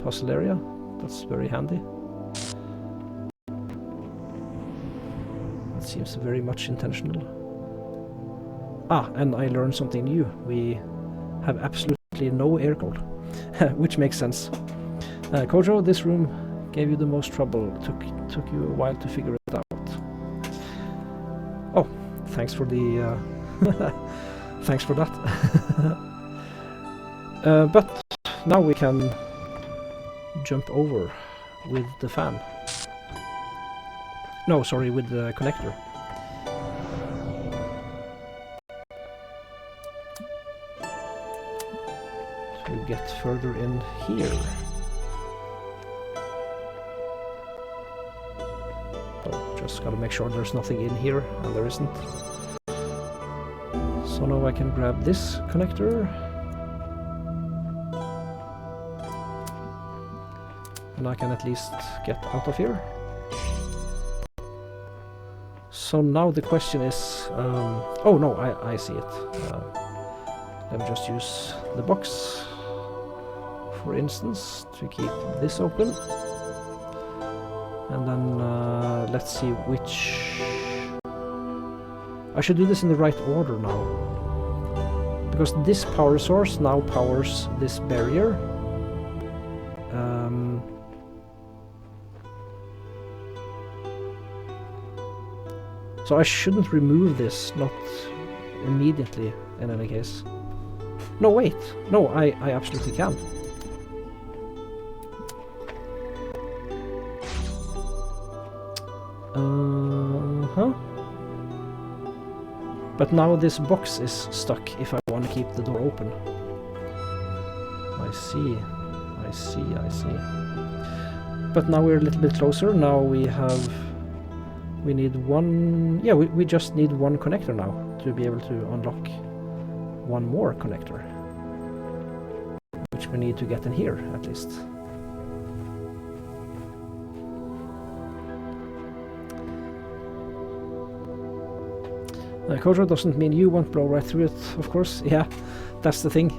puzzle area. That's very handy. That seems very much intentional. Ah, and I learned something new. We have absolutely no air cold, which makes sense. Kojo, this room gave you the most trouble. Took you a while to figure it out. Oh, thanks for the thanks for that. But now we can jump over with the fan. No, sorry, with the connector. To get further in here. Oh, just gotta make sure there's nothing in here, and there isn't. So now I can grab this connector. And I can at least get out of here. So now the question is... oh no, I see it. Let me just use the box, for instance, to keep this open. And then let's see which... I should do this in the right order now. Because this power source now powers this barrier. So I shouldn't remove this, not immediately in any case. No, wait. No, I absolutely can. Uh-huh. But now this box is stuck if I want to keep the door open. I see. I see, I see. But now we're a little bit closer. Now we have... We need one... Yeah, we just need one connector now to be able to unlock one more connector. Which we need to get in here, at least. Kojo doesn't mean you won't blow right through it, of course. Yeah, that's the thing.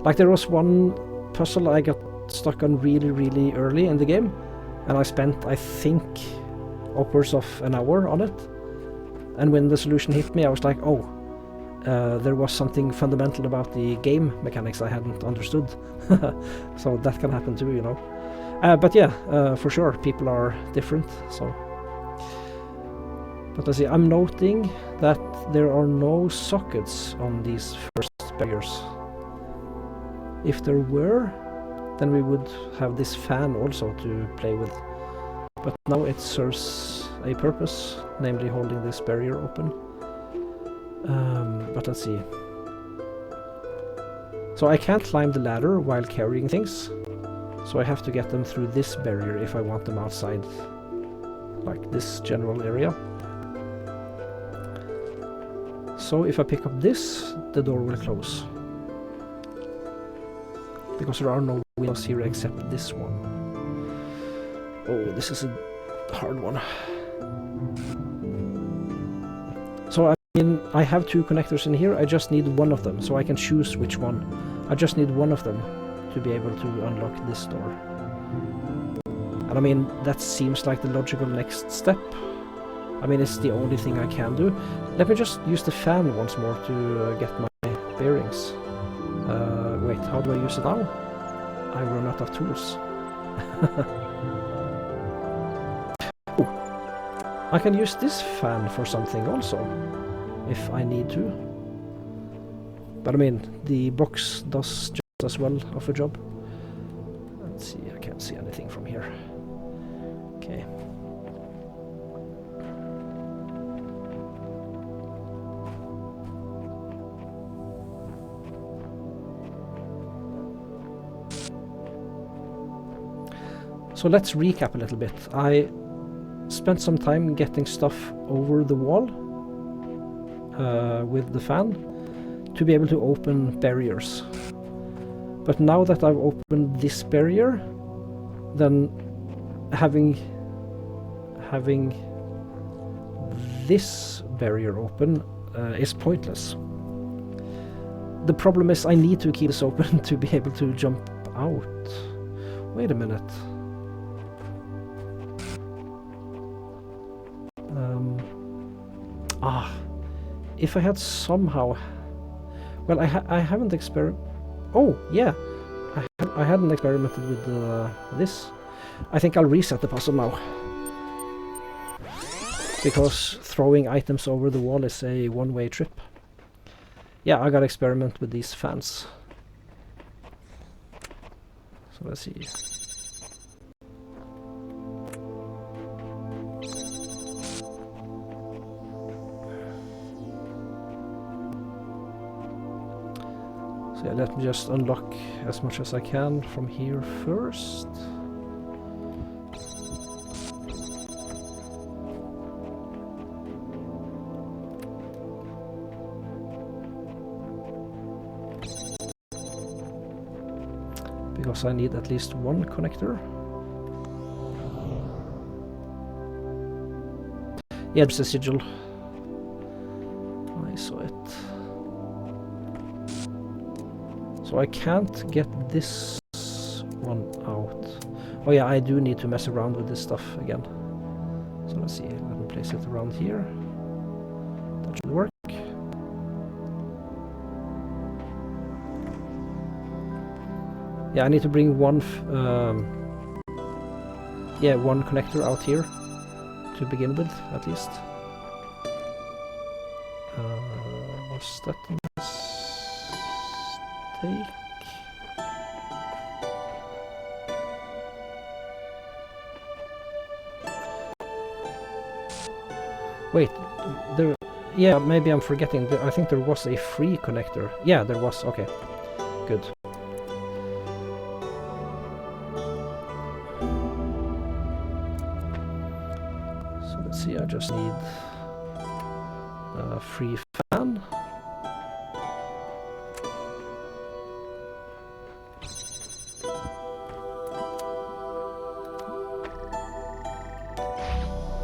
Like there was one puzzle I got stuck on really, really early in the game. And I spent, I think, upwards of an hour on it, and when the solution hit me I was like, oh, there was something fundamental about the game mechanics I hadn't understood. So that can happen too, you know. But yeah, for sure, people are different, so... But let's see, I'm noting that there are no sockets on these first barriers. If there were, then we would have this fan also to play with. But now it serves a purpose, namely holding this barrier open. But let's see. So I can't climb the ladder while carrying things. So I have to get them through this barrier if I want them outside. Like this general area. So if I pick up this, the door will close. Because there are no windows here except this one. Oh, this is a hard one. So I mean, I have two connectors in here, I just need one of them, so I can choose which one. I just need one of them to be able to unlock this door. And I mean, that seems like the logical next step. I mean, it's the only thing I can do. Let me just use the fan once more to get my bearings. Wait, how do I use it now? I run out of tools. I can use this fan for something also, if I need to. But I mean, the box does just as well of a job. Let's see, I can't see anything from here. Okay. So let's recap a little bit. I spent some time getting stuff over the wall with the fan to be able to open barriers. But now that I've opened this barrier, then having this barrier open is pointless. The problem is I need to keep this open to be able to jump out. Wait a minute. If I had somehow... Well, I haven't Oh, yeah. I hadn't experimented with this. I think I'll reset the puzzle now. Because throwing items over the wall is a one-way trip. Yeah, I gotta experiment with these fans. So let's see. So yeah, let me just unlock as much as I can from here first. Because I need at least one connector. Yeah, it's a sigil. I saw it. So I can't get this one out. Oh yeah, I do need to mess around with this stuff again. So let's see, let me place it around here. That should work. Yeah, I need to bring one connector out here to begin with, at least. Was that a mistake? Wait, there... Yeah, maybe I'm forgetting. I think there was a free connector. Yeah, there was. Okay, good. I just need a free fan.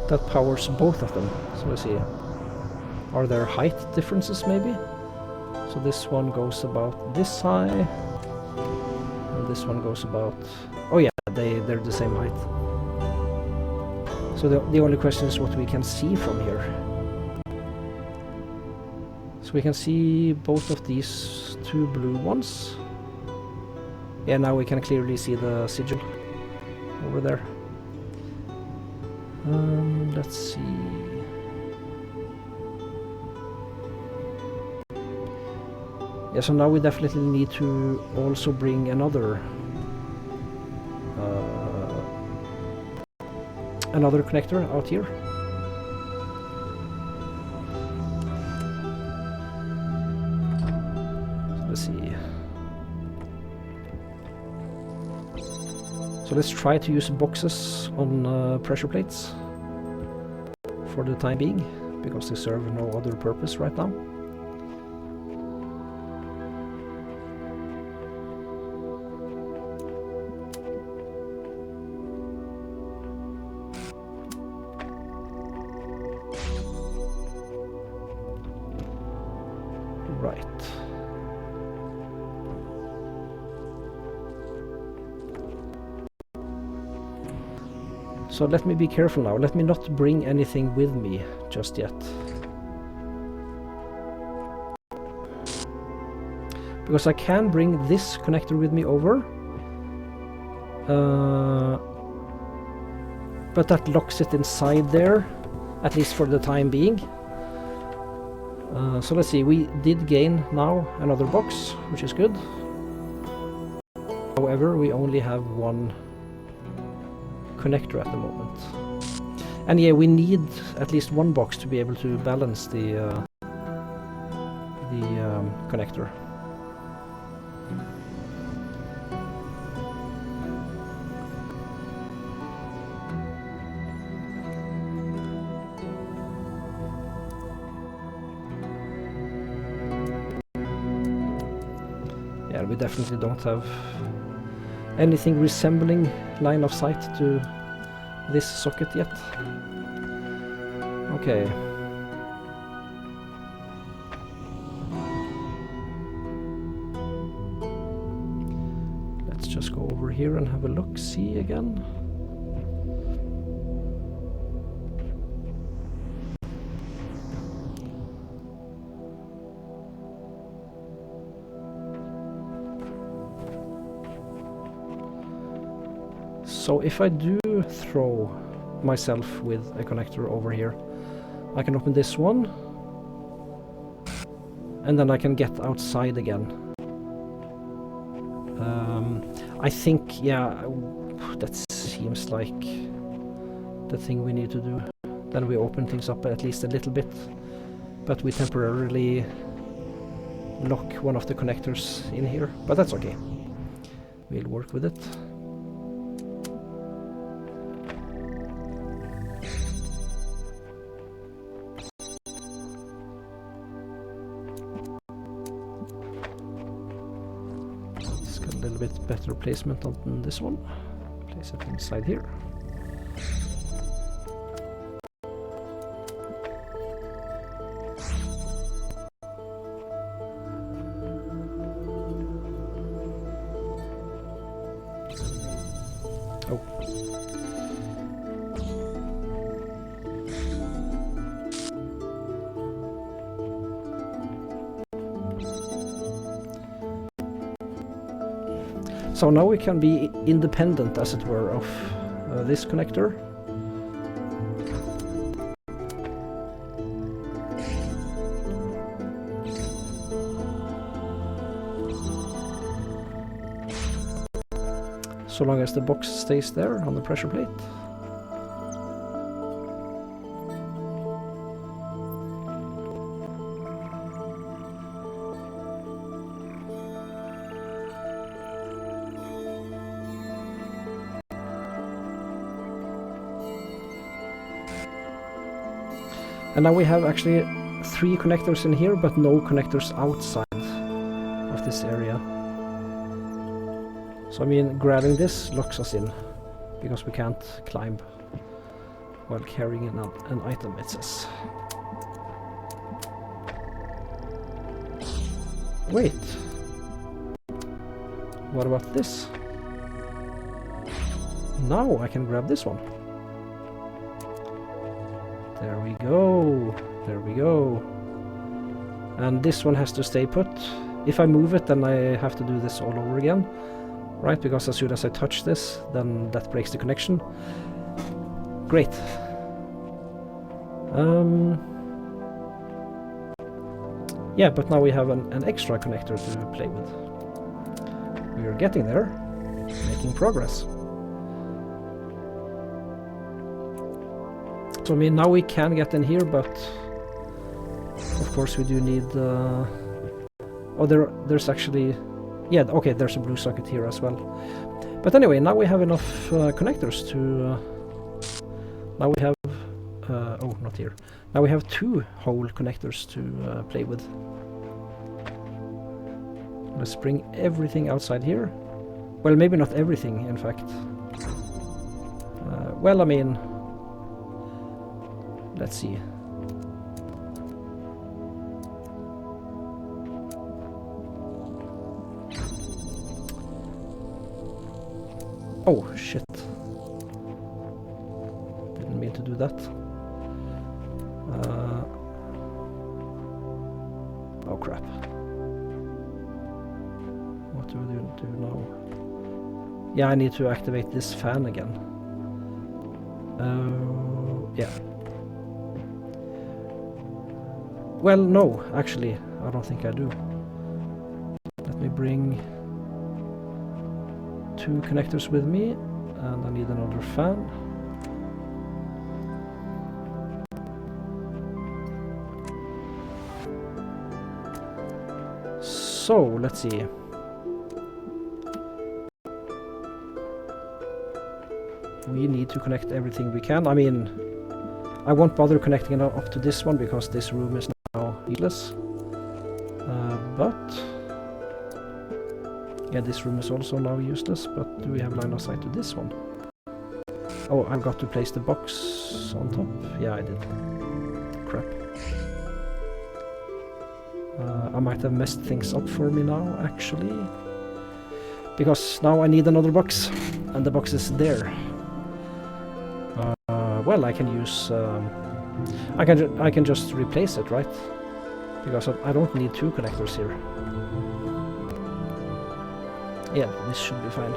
That powers both of them. So let's see. Are there height differences maybe? So this one goes about this high, and this one goes about... Oh yeah, they're the same height. So the only question is what we can see from here. So we can see both of these two blue ones. Yeah, now we can clearly see the sigil over there. Let's see. Yeah, so now we definitely need to also bring another connector out here. So let's see. So let's try to use boxes on pressure plates for the time being, because they serve no other purpose right now. So let me be careful now. Let me not bring anything with me just yet. Because I can bring this connector with me over. But that locks it inside there, at least for the time being. So let's see, we did gain now another box, which is good. However, we only have one connector at the moment. And yeah, we need at least one box to be able to balance the connector. we definitely don't have anything resembling line of sight to this socket yet. Okay. Let's just go over here and have a look-see again. So if I do throw myself with a connector over here, I can open this one, and then I can get outside again. I think, yeah, that seems like the thing we need to do. Then we open things up at least a little bit, but we temporarily lock one of the connectors in here, but that's okay. We'll work with it. A little bit better placement on this one. Place it inside here. Oh. So now we can be independent, as it were, of this connector. So long as the box stays there on the pressure plate. And now we have actually 3 connectors in here, but no connectors outside of this area. So I mean, grabbing this locks us in, because we can't climb while carrying an item, it says. Wait. What about this? Now I can grab this one. There we go. There we go. And this one has to stay put. If I move it, then I have to do this all over again. Right, because as soon as I touch this, then that breaks the connection. Great. Yeah, but now we have an extra connector to play with. We are getting there. Making progress. So I mean, now we can get in here, but of course we do need... oh, there's actually... Yeah, okay, there's a blue socket here as well. But anyway, now we have enough connectors to... now we have... oh, not here. Now we have 2 hole connectors to play with. Let's bring everything outside here. Well, maybe not everything, in fact. Well, I mean... Let's see. Oh, shit. Didn't mean to do that. Oh, crap. What do we do now? Yeah, I need to activate this fan again. Yeah. Well, no, actually, I don't think I do. Let me bring 2 connectors with me, and I need another fan. So, let's see. We need to connect everything we can. I mean, I won't bother connecting it up to this one because this room is now needless. But Yeah, this room is also now useless, but do we have line of sight to this one? Oh, I've got to place the box on top. Yeah, I did. Crap. I might have messed things up for me now, actually. Because now I need another box, and the box is there. Well, I can use... I can just replace it, right? Because I don't need two connectors here. Yeah, this should be fine.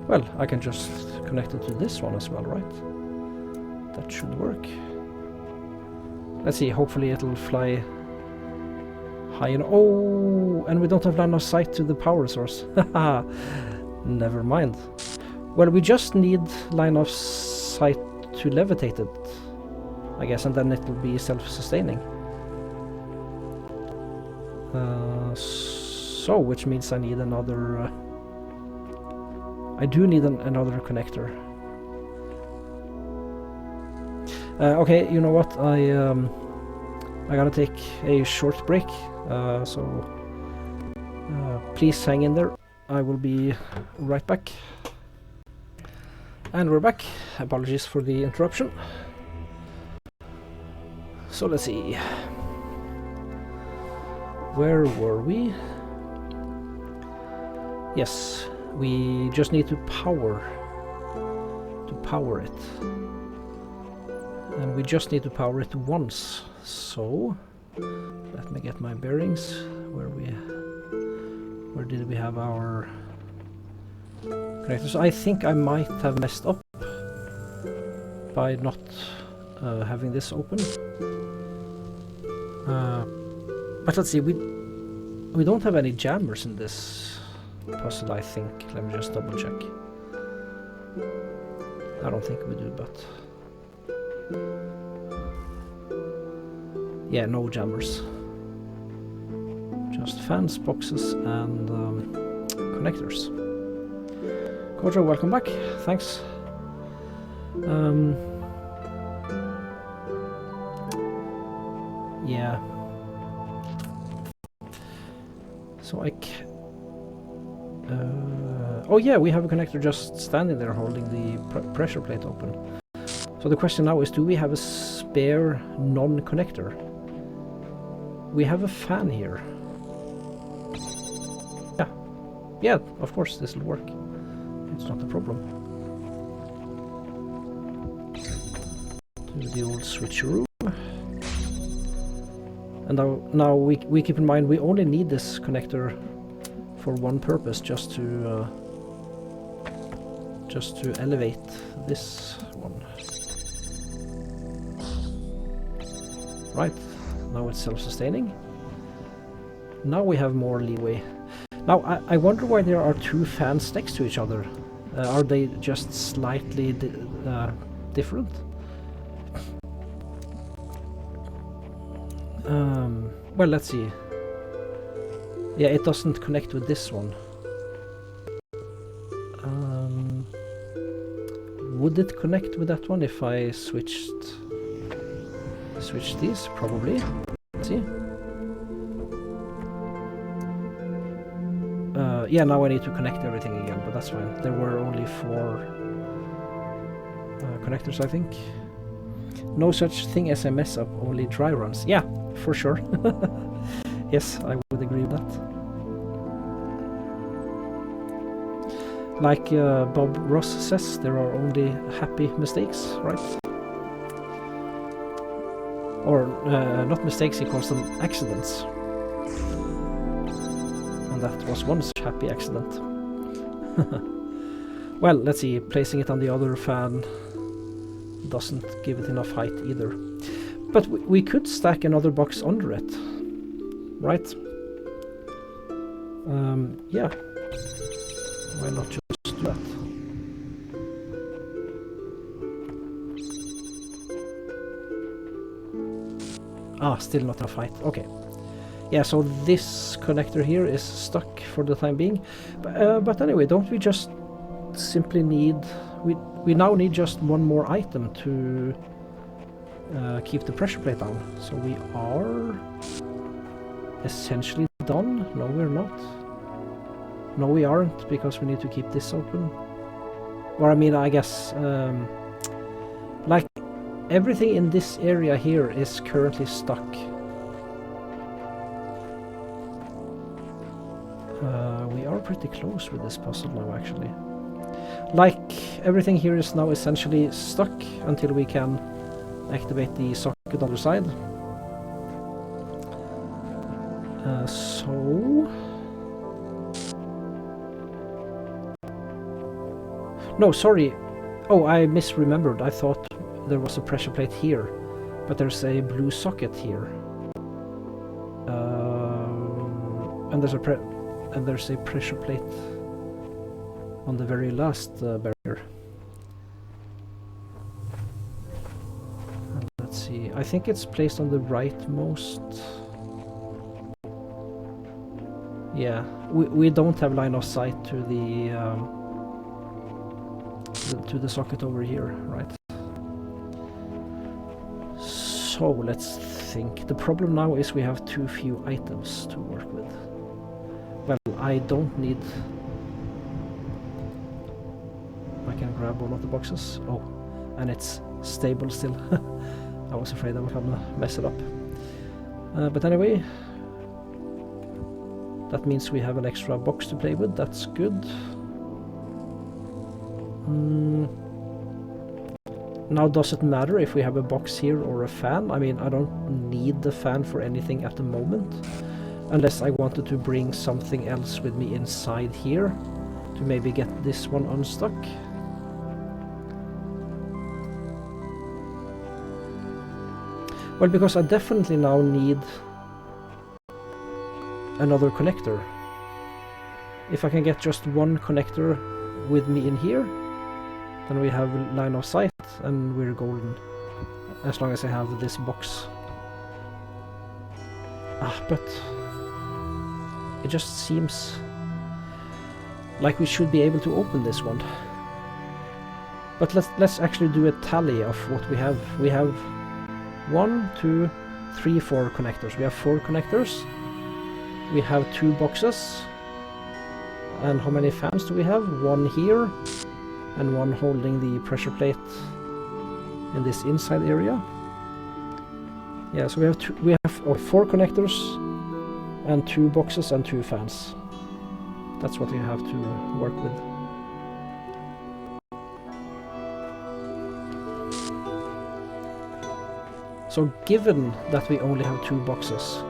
Well, I can just connect it to this one as well, right? That should work. Let's see, hopefully it'll fly high and... Oh! And we don't have line of sight to the power source. Haha! Never mind. Well, we just need line of sight to levitate it, I guess, and then it'll be self-sustaining. So, which means I need another... I do need another connector. Okay, you know what? I gotta take a short break. So please hang in there. I will be right back. And we're back. Apologies for the interruption. So let's see. Where were we? Yes. We just need to power it, and we just need to power it once. So let me get my bearings. Where did we have our connectors? I think I might have messed up by not having this open. But let's see. We don't have any jammers in this puzzle, I think. Let me just double check. I don't think we do, but... Yeah, no jammers. Just fans, boxes, and connectors. Kojo, welcome back. Thanks. Yeah. So oh yeah, we have a connector just standing there holding the pressure plate open. So the question now is, do we have a spare non-connector? We have a fan here. Yeah, of course this will work. It's not a problem. Do the old switcheroo. And now we keep in mind we only need this connector for one purpose, just to elevate this one. Right, now it's self-sustaining. Now we have more leeway. Now I wonder why there are two fans next to each other. Are they just slightly different? Well, let's see. Yeah, it doesn't connect with this one. Would it connect with that one if I switched these? Probably. Let's see. Yeah, now I need to connect everything again, but that's fine. There were only 4 connectors, I think. No such thing as a mess up, only dry runs. Yeah, for sure. Yes, I would agree with that. Like Bob Ross says, there are only happy mistakes, right? Or not mistakes, he calls them accidents. And that was one such happy accident. Well, let's see, placing it on the other fan doesn't give it enough height either. But we could stack another box under it, right? Yeah. Why not just do that? Ah, still not enough height. Okay. Yeah, so this connector here is stuck for the time being. But anyway, don't we just simply need... We now need just one more item to keep the pressure plate down. So we are essentially done. No, we're not. No, we aren't, because we need to keep this open. Or I mean, I guess... like, everything in this area here is currently stuck. We are pretty close with this puzzle now, actually. Like, everything here is now essentially stuck until we can activate the socket on the other side. So... No, sorry. Oh, I misremembered. I thought there was a pressure plate here, but there's a blue socket here. And there's a pressure plate on the very last barrier. And let's see. I think it's placed on the rightmost. Yeah, we don't have line of sight to the socket over here, right? So let's think. The problem now is we have too few items to work with. Well, I don't need... I can grab one of the boxes. Oh, and it's stable still. I was afraid I was gonna mess it up. But anyway, that means we have an extra box to play with. That's good. Now, does it matter if we have a box here or a fan? I mean, I don't need the fan for anything at the moment, unless I wanted to bring something else with me inside here to maybe get this one unstuck. Well, because I definitely now need another connector. If I can get just one connector with me in here, then we have line of sight and we're golden, as long as I have this box. But it just seems like we should be able to open this one. But let's actually do a tally of what we have. We have 1, 2, 3, 4 connectors. We have 4 connectors. We have 2 boxes. And how many fans do we have? 1 here, and 1 holding the pressure plate in this inside area. Yeah, so we have 4 connectors and 2 boxes and 2 fans. That's what you have to work with. So given that we only have 2 boxes,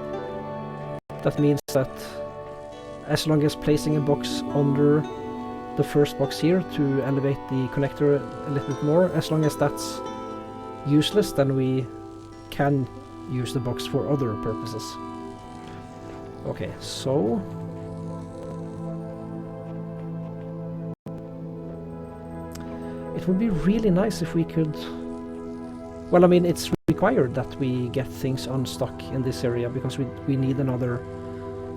that means that as long as placing a box under the first box here to elevate the connector a little bit more, as long as that's useless, then we can use the box for other purposes. Okay, so it would be really nice if we could... Well, I mean, it's required that we get things unstuck in this area, because we need another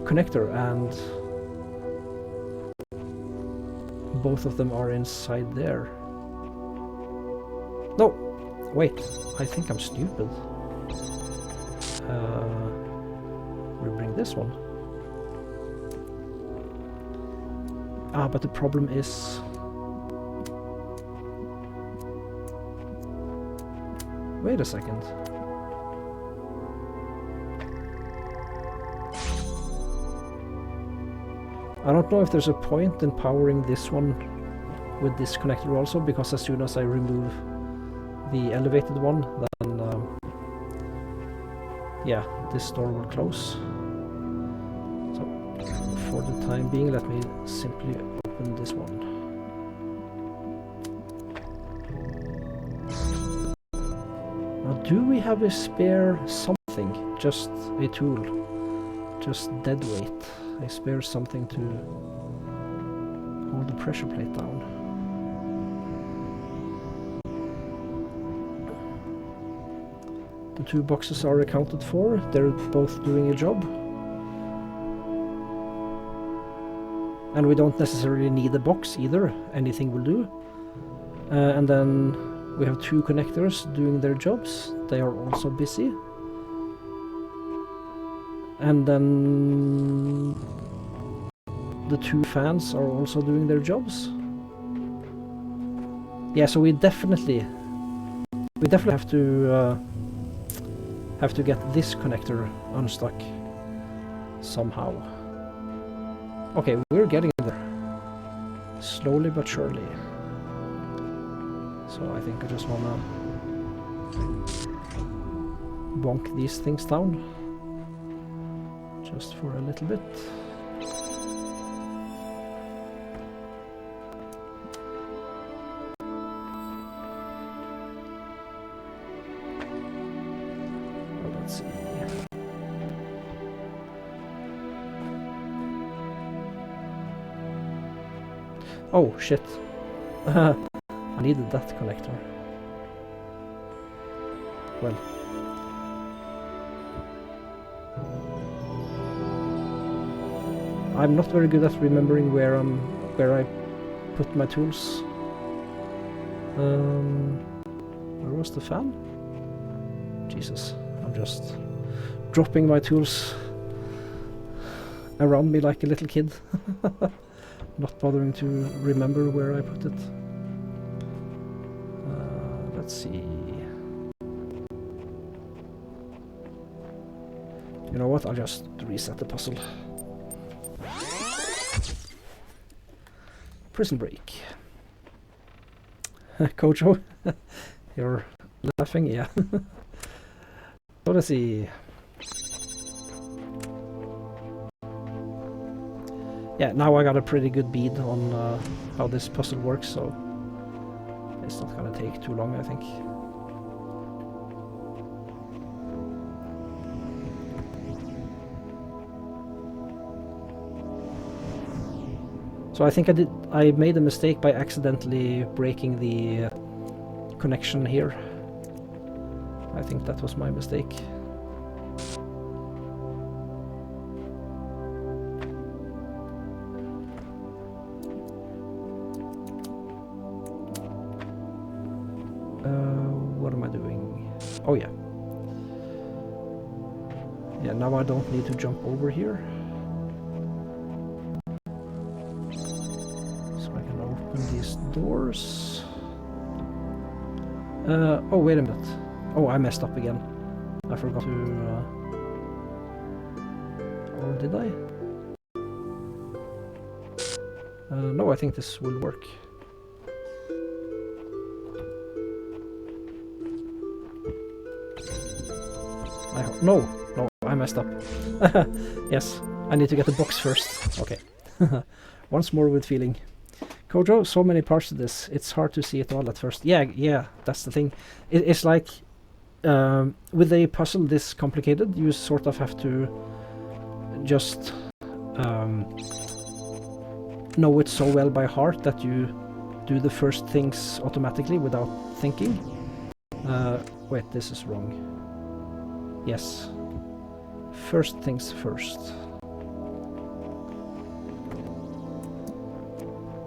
connector, and both of them are inside there. No! Wait, I think I'm stupid. We bring this one. But the problem is... Wait a second. I don't know if there's a point in powering this one with this connector also, because as soon as I remove the elevated one, then yeah, this door will close. So for the time being, let me simply open this one. Now, do we have a spare something? Just a tool? Just dead weight? I spare something to hold the pressure plate down. The 2 boxes are accounted for. They're both doing a job. And we don't necessarily need a box either. Anything will do. And then we have 2 connectors doing their jobs. They are also busy. And then the 2 fans are also doing their jobs. Yeah, so we definitely have to get this connector unstuck somehow. Okay, we're getting there. Slowly but surely. So I think I just wanna bonk these things down. Just for a little bit. Well, let's see. Oh, shit. I needed that connector. Well. I'm not very good at remembering where I put my tools. Where was the fan? Jesus, I'm just dropping my tools around me like a little kid. Not bothering to remember where I put it. Let's see. You know what? I'll just reset the puzzle. Prison break. Kojo, you're laughing, yeah. So let's see. Yeah, now I got a pretty good bead on how this puzzle works, so it's not gonna take too long, I think. So I think I made a mistake by accidentally breaking the connection here. I think that was my mistake. What am I doing? Oh yeah. Yeah, now I don't need to jump over here. These doors. Oh, wait a minute. Oh, I messed up again. I forgot to... or did I? No, I think this will work. I hope... No, I messed up. Yes, I need to get the box first. Okay. Once more with feeling. Kojo, so many parts to this, it's hard to see it all at first. Yeah, that's the thing. It's like, with a puzzle this complicated, you sort of have to just know it so well by heart that you do the first things automatically without thinking. Wait, this is wrong. Yes. First things first.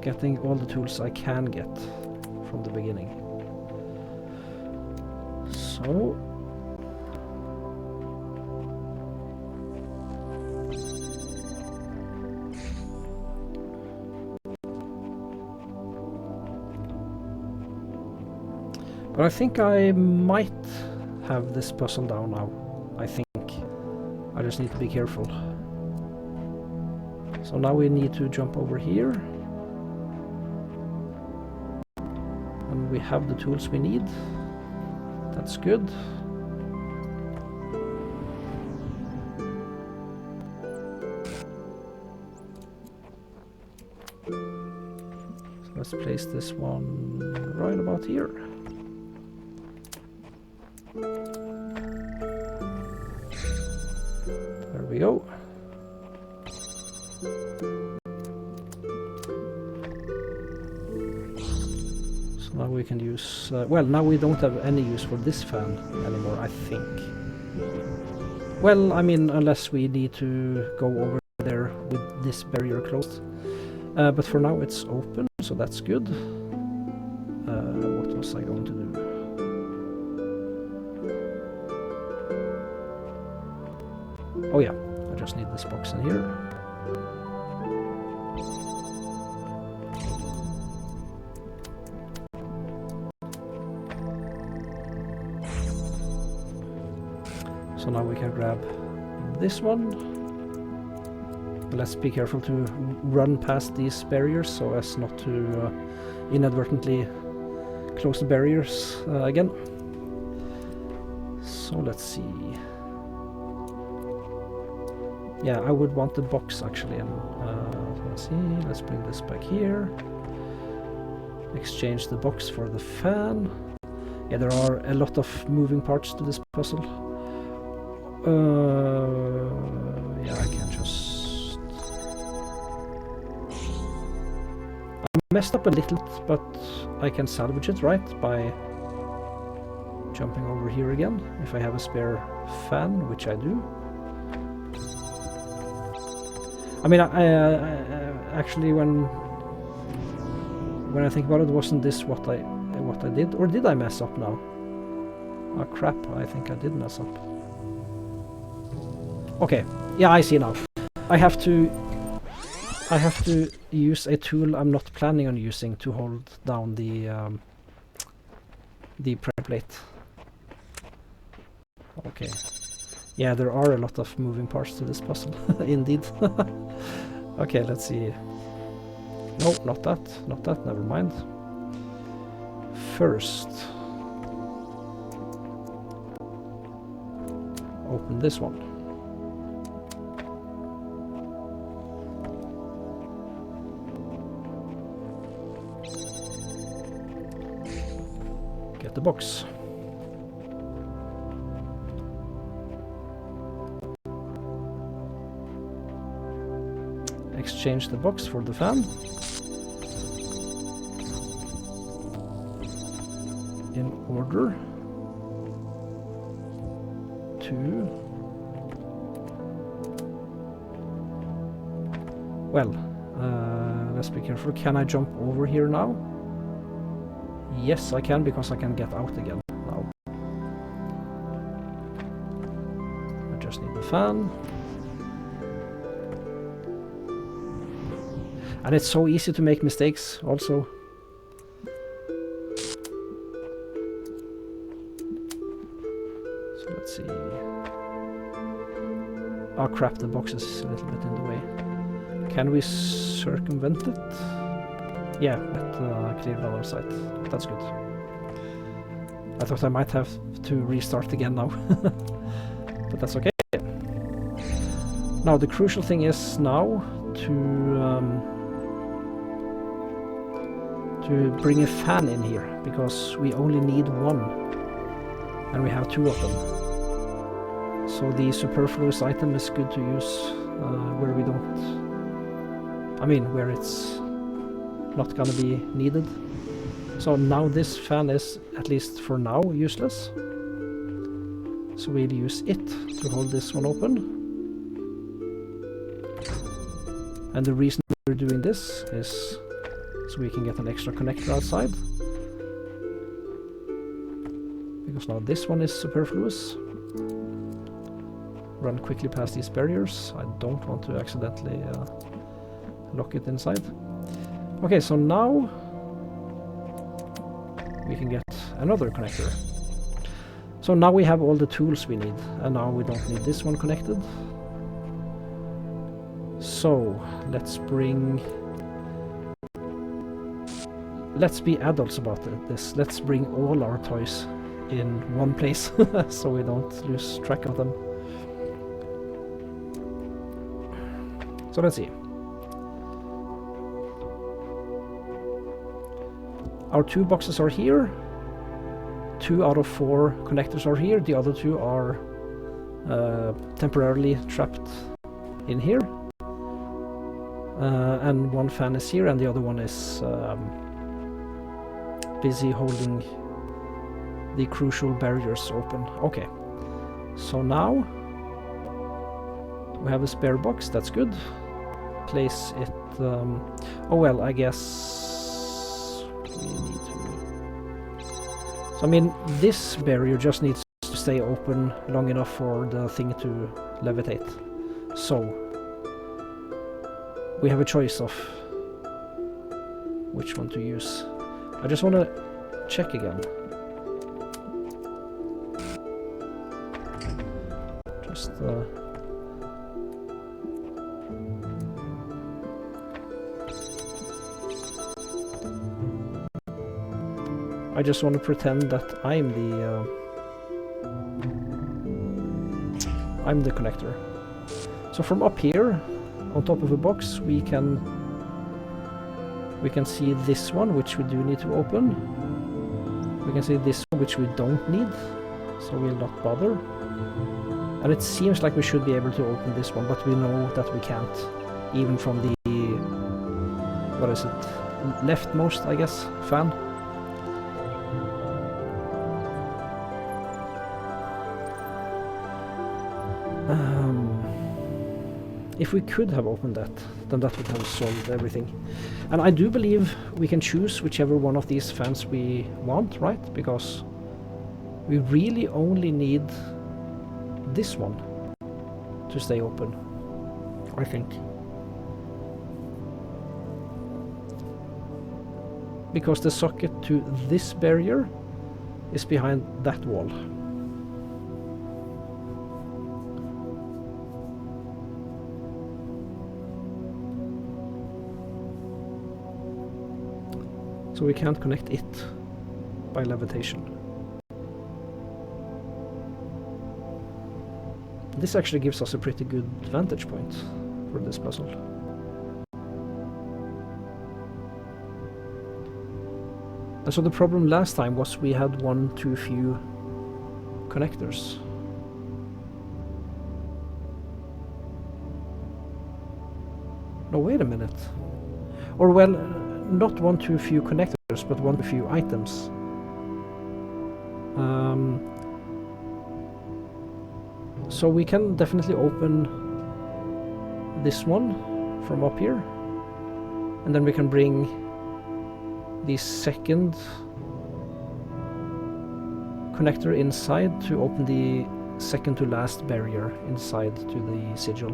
Getting all the tools I can get from the beginning. So... But I think I might have this puzzle down now. I think. I just need to be careful. So now we need to jump over here. And we have the tools we need. That's good. So let's place this one right about here. There we go. So now we can use... well, now we don't have any use for this fan anymore, I think. Well, I mean, unless we need to go over there with this barrier closed. But for now it's open, so that's good. What was I going to do? Oh yeah, I just need this box in here. So now we can grab this one. Let's be careful to run past these barriers so as not to inadvertently close the barriers again. So let's see. Yeah, I would want the box actually. And let's see. Let's bring this back here. Exchange the box for the fan. Yeah, there are a lot of moving parts to this puzzle. Yeah, I can just... I messed up a little, but I can salvage it, right? By jumping over here again, if I have a spare fan, which I do. I mean, I actually, when I think about it, wasn't this what I did? Or did I mess up now? Oh crap, I think I did mess up. Okay, yeah, I see now. I have to use a tool I'm not planning on using to hold down the prep plate. Okay. Yeah, there are a lot of moving parts to this puzzle, indeed. Okay, let's see. No, not that, never mind. First, open this one. Get the box. Exchange the box for the fan. In order to... Well, let's be careful. Can I jump over here now? Yes, I can, because I can get out again now. I just need the fan. And it's so easy to make mistakes also. So let's see. Oh crap, the box is a little bit in the way. Can we circumvent it? Yeah, with clear the other side. That's good. I thought I might have to restart again now. But that's okay. Now the crucial thing is now to bring a fan in here, because we only need one and we have two of them. So the superfluous item is good to use where we don't... I mean, where it's not gonna be needed. So now this fan is, at least for now, useless. So we'll use it to hold this one open. And the reason we're doing this is so we can get an extra connector outside. Because now this one is superfluous. Run quickly past these barriers. I don't want to accidentally lock it inside. Okay, so now we can get another connector. So now we have all the tools we need, and now we don't need this one connected. So let's be adults about this. Let's bring all our toys in one place so we don't lose track of them. So let's see. Our two boxes are here. 2 out of 4 connectors are here. The other 2 are temporarily trapped in here. And one fan is here and the other one is busy holding the crucial barriers open. Okay, so now we have a spare box, that's good. Place it, oh well, I guess we need to... So I mean, this barrier just needs to stay open long enough for the thing to levitate. So we have a choice of which one to use. I just want to check again. Just I just want to pretend that I'm the connector. So from up here, on top of a box, we can see this one, which we do need to open. We can see this one, which we don't need, so we'll not bother. And it seems like we should be able to open this one, but we know that we can't, even from the, what is it, leftmost, I guess, fan. If we could have opened that, then that would have solved everything. And I do believe we can choose whichever one of these fans we want, right? Because we really only need this one to stay open, I think. Because the socket to this barrier is behind that wall. So we can't connect it by levitation. This actually gives us a pretty good vantage point for this puzzle. And so the problem last time was we had one too few connectors. No, wait a minute. Or well, not one too few connectors, but one too few items. So we can definitely open this one from up here, and then we can bring the second connector inside to open the second to last barrier inside to the sigil.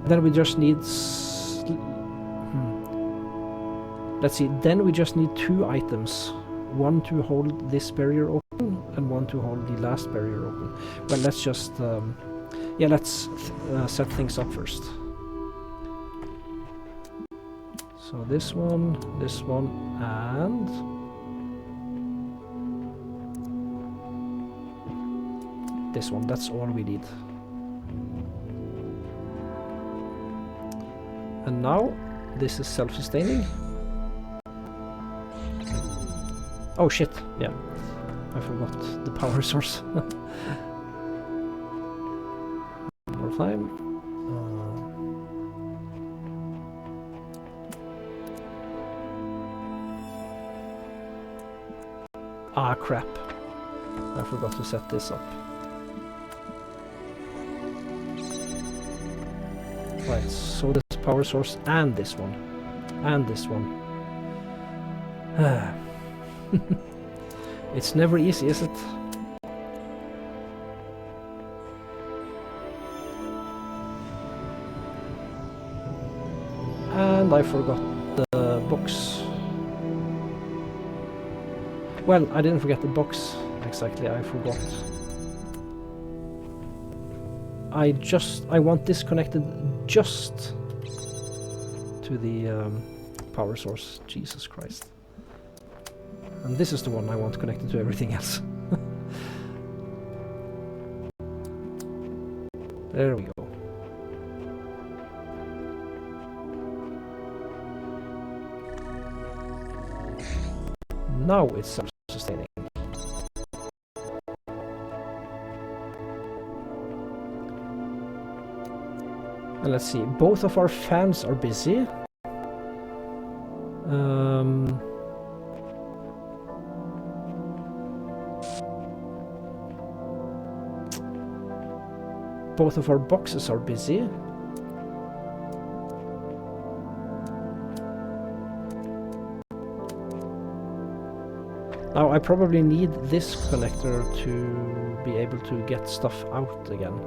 Then we just need let's see, then we just need two items. One to hold this barrier open and one to hold the last barrier open. Well, let's just yeah, let's set things up first. So this one, and this one. That's all we need. And now this is self-sustaining. Oh shit, yeah, I forgot the power source. One more time. Ah crap, I forgot to set this up. Right, so this power source and this one. And this one. It's never easy, is it? And I forgot the box. Well, I didn't forget the box exactly, I forgot. I want this connected just to the power source. Jesus Christ. And this is the one I want connected to everything else. There we go. Now it's self-sustaining. And let's see, both of our fans are busy. both of our boxes are busy. Now I probably need this connector to be able to get stuff out again.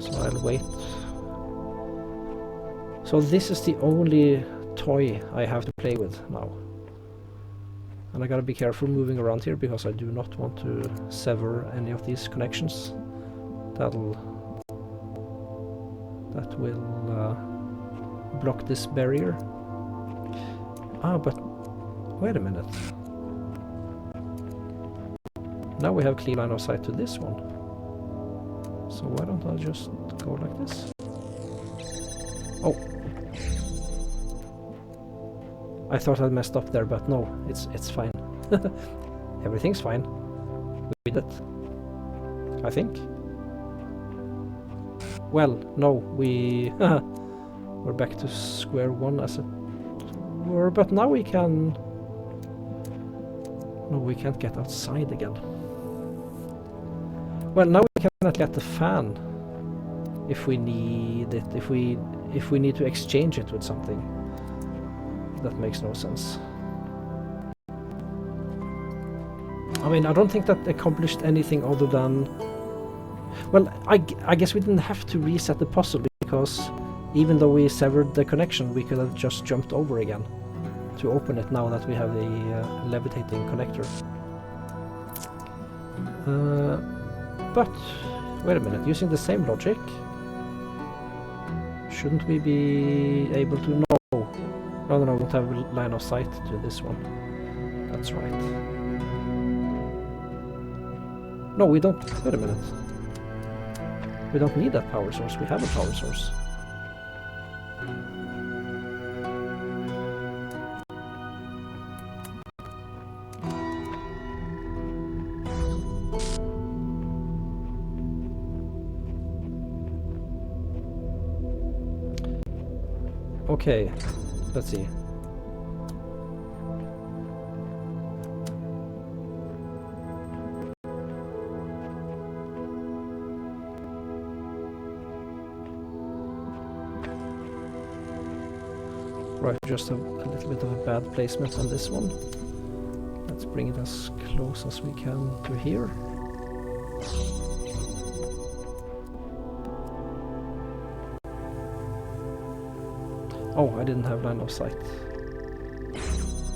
So I'll wait. So this is the only toy I have to play with now. And I gotta be careful moving around here because I do not want to sever any of these connections. That will block this barrier. Ah, but wait a minute. Now we have clear line of sight to this one. So why don't I just go like this? Oh. I thought I'd messed up there, but no, it's fine. Everything's fine. We did it. I think. Well, no, we're back to square one as it were, but now we can... No, we can't get outside again. Well, now we can get the fan if we need it, if we need to exchange it with something. That makes no sense. I mean, I don't think that accomplished anything other than... Well, I guess we didn't have to reset the puzzle because even though we severed the connection, we could have just jumped over again to open it now that we have the levitating connector. But, wait a minute, using the same logic, shouldn't we be able to... No, we don't have a line of sight to this one. That's right. No, we don't... Wait a minute. We don't need that power source, we have a power source. Okay, let's see. Right, just a little bit of a bad placement on this one. Let's bring it as close as we can to here. Oh, I didn't have line of sight.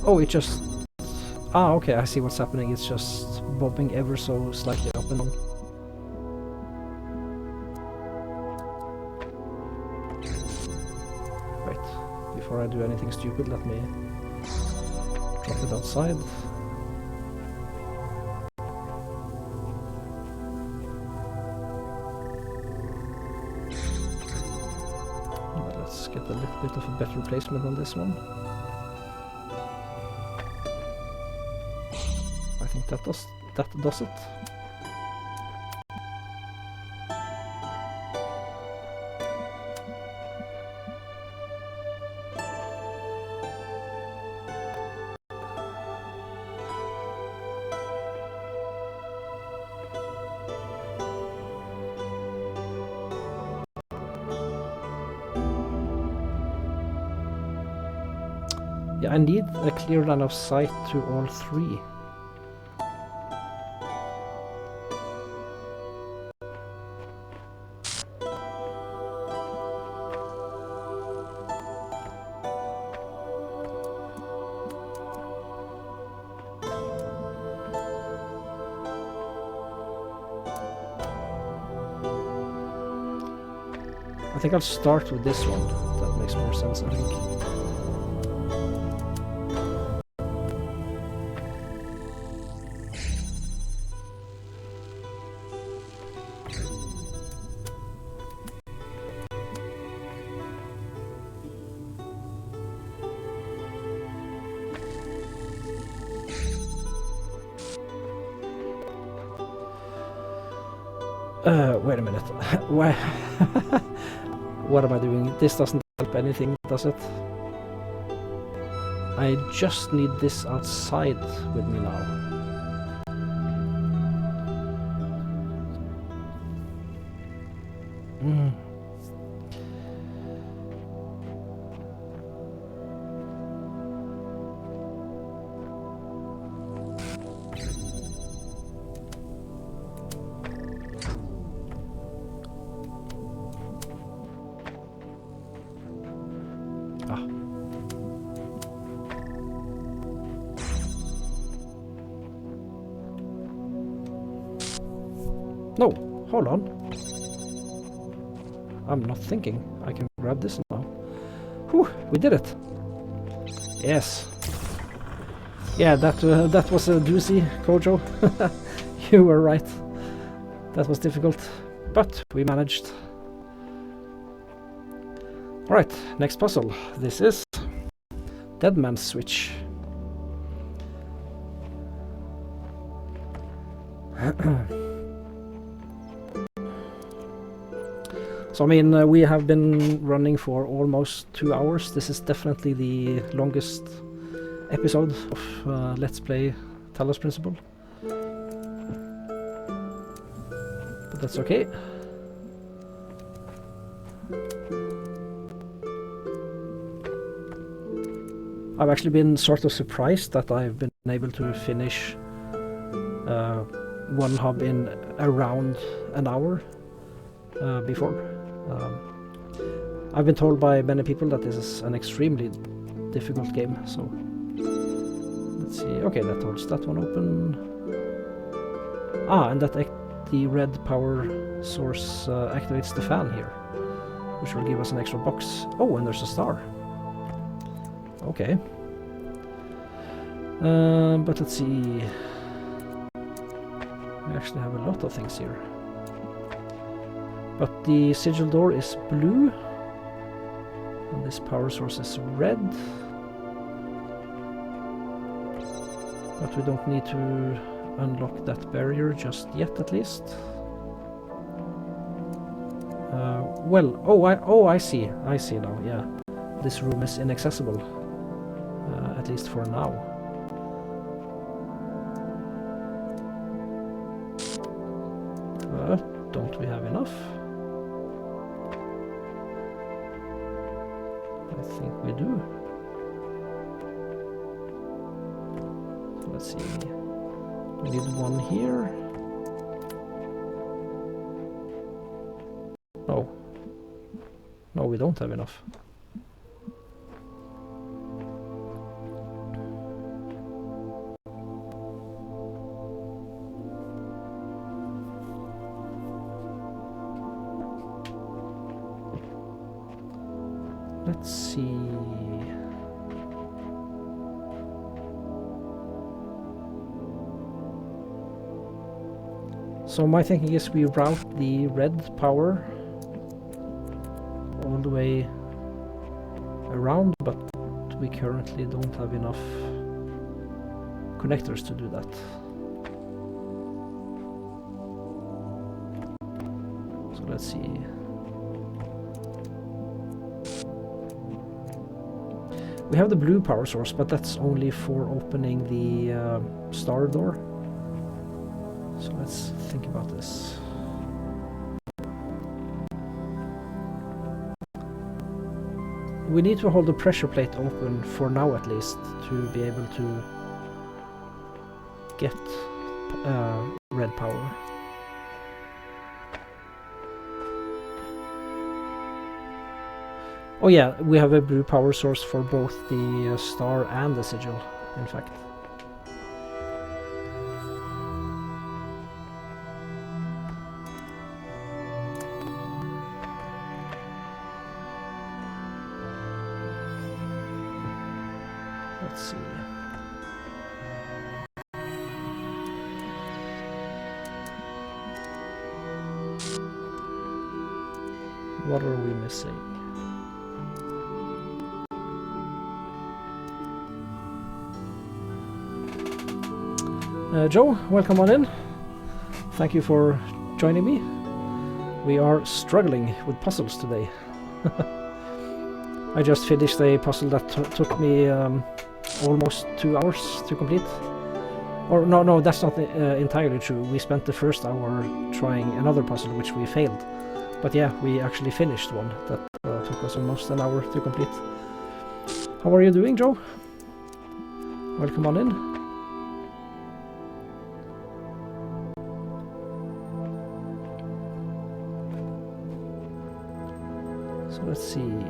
Oh, it just... Ah, okay, I see what's happening. It's just bobbing ever so slightly up and down. Wait, before I do anything stupid, let me drop it outside. Let's get a little bit of a better placement on this one. I think that does it. Yeah, I need a clear line of sight to all three. I think I'll start with this one. That makes more sense, I think. Wait a minute. Why? What am I doing? This doesn't help anything, does it? I just need this outside with me now. No, hold on. I'm not thinking. I can grab this now. Whew, we did it. Yes. Yeah, that was a doozy, Kojo. You were right. That was difficult, but we managed. Alright, next puzzle. This is Dead Man's Switch. So I mean, we have been running for almost 2 hours. This is definitely the longest episode of Let's Play Talos Principle. But that's okay. I've actually been sort of surprised that I've been able to finish one hub in around an hour before. I've been told by many people that this is an extremely difficult game, so let's see. Okay, that holds that one open. And that the red power source activates the fan here, which will give us an extra box. Oh, and there's a star. Okay. But let's see. We actually have a lot of things here. But the sigil door is blue, and this power source is red. But we don't need to unlock that barrier just yet, at least. I see now, yeah. This room is inaccessible, at least for now. But don't we have enough? I think we do. So let's see. We need one here. No. No, we don't have enough. Let's see. So my thinking is we route the red power all the way around, but we currently don't have enough connectors to do that. So let's see. We have the blue power source, but that's only for opening the star door. So let's think about this. We need to hold the pressure plate open for now, at least, to be able to get red power. Oh yeah, we have a blue power source for both the star and the sigil, in fact. Let's see. What are we missing? Joe, welcome on in. Thank you for joining me. We are struggling with puzzles today. I just finished a puzzle that took me almost 2 hours to complete. Or no, that's not entirely true. We spent the first hour trying another puzzle which we failed. But yeah, we actually finished one that took us almost an hour to complete. How are you doing, Joe? Welcome on in. So let's see.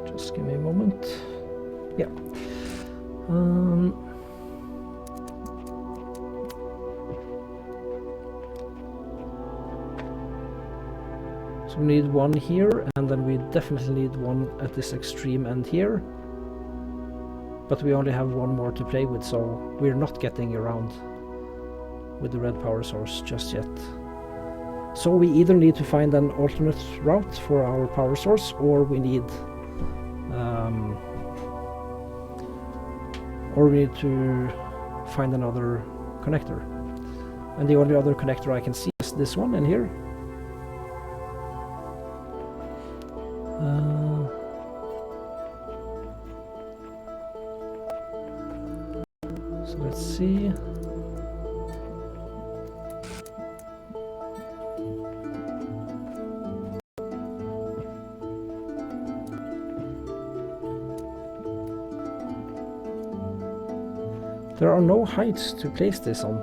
Just give me a moment. Yeah. So we need one here, and then we definitely need one at this extreme end here. But we only have one more to play with, so we're not getting around with the red power source just yet. So we either need to find an alternate route for our power source, or we need to find another connector. And the only other connector I can see is this one in here. So let's see. There are no heights to place this on.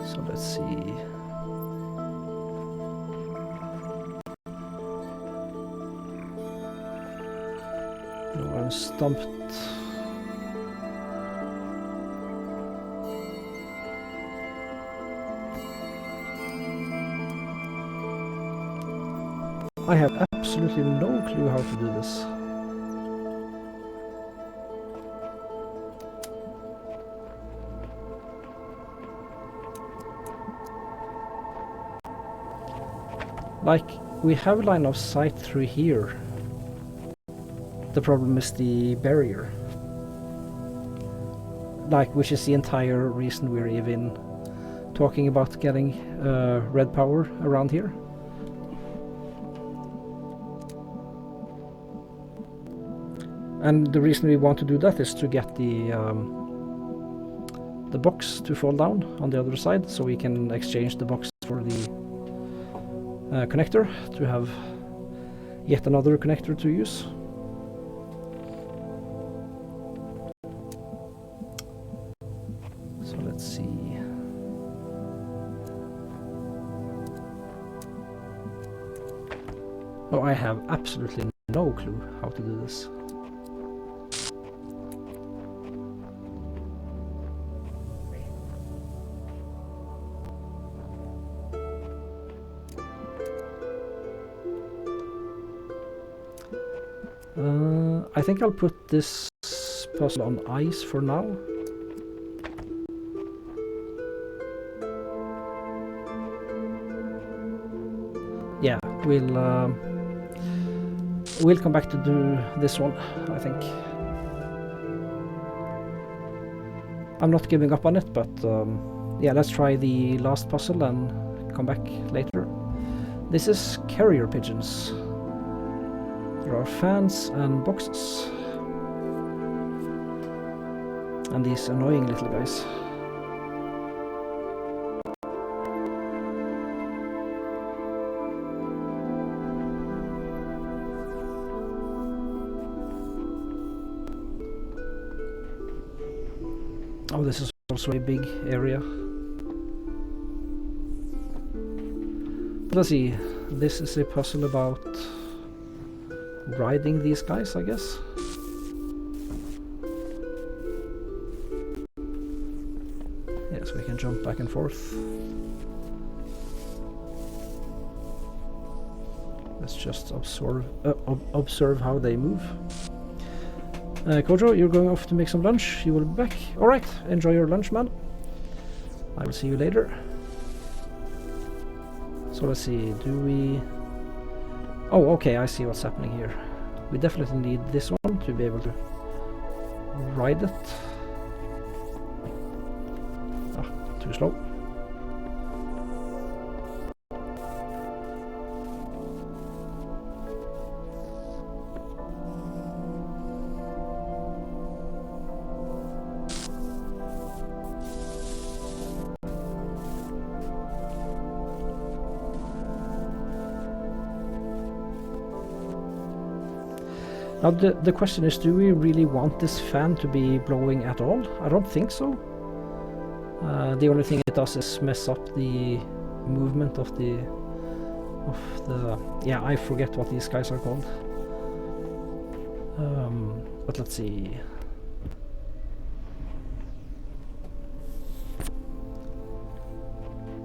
So let's see. No, I'm stumped. I have absolutely no clue how to do this. Like, we have line of sight through here. The problem is the barrier. Like, which is the entire reason we're even talking about getting red power around here. And the reason we want to do that is to get the box to fall down on the other side, so we can exchange the box for the connector to have yet another connector to use. So let's see. Oh, I have absolutely no clue how to do this. I think I'll put this puzzle on ice for now. Yeah, we'll come back to do this one, I think. I'm not giving up on it, but yeah, let's try the last puzzle and come back later. This is carrier pigeons. There are fans and boxes. And these annoying little guys. Oh, this is also a big area. Let's see. This is a puzzle about riding these guys, I guess. Yes, we can jump back and forth. Let's just observe how they move. Kojo, you're going off to make some lunch. You will be back. Alright, enjoy your lunch, man. I will see you later. So let's see, do we Oh, okay, I see what's happening here. We definitely need this one to be able to ride it. Ah, too slow. Now the question is, do we really want this fan to be blowing at all? I don't think so. The only thing it does is mess up the movement of the yeah, I forget what these guys are called. But let's see.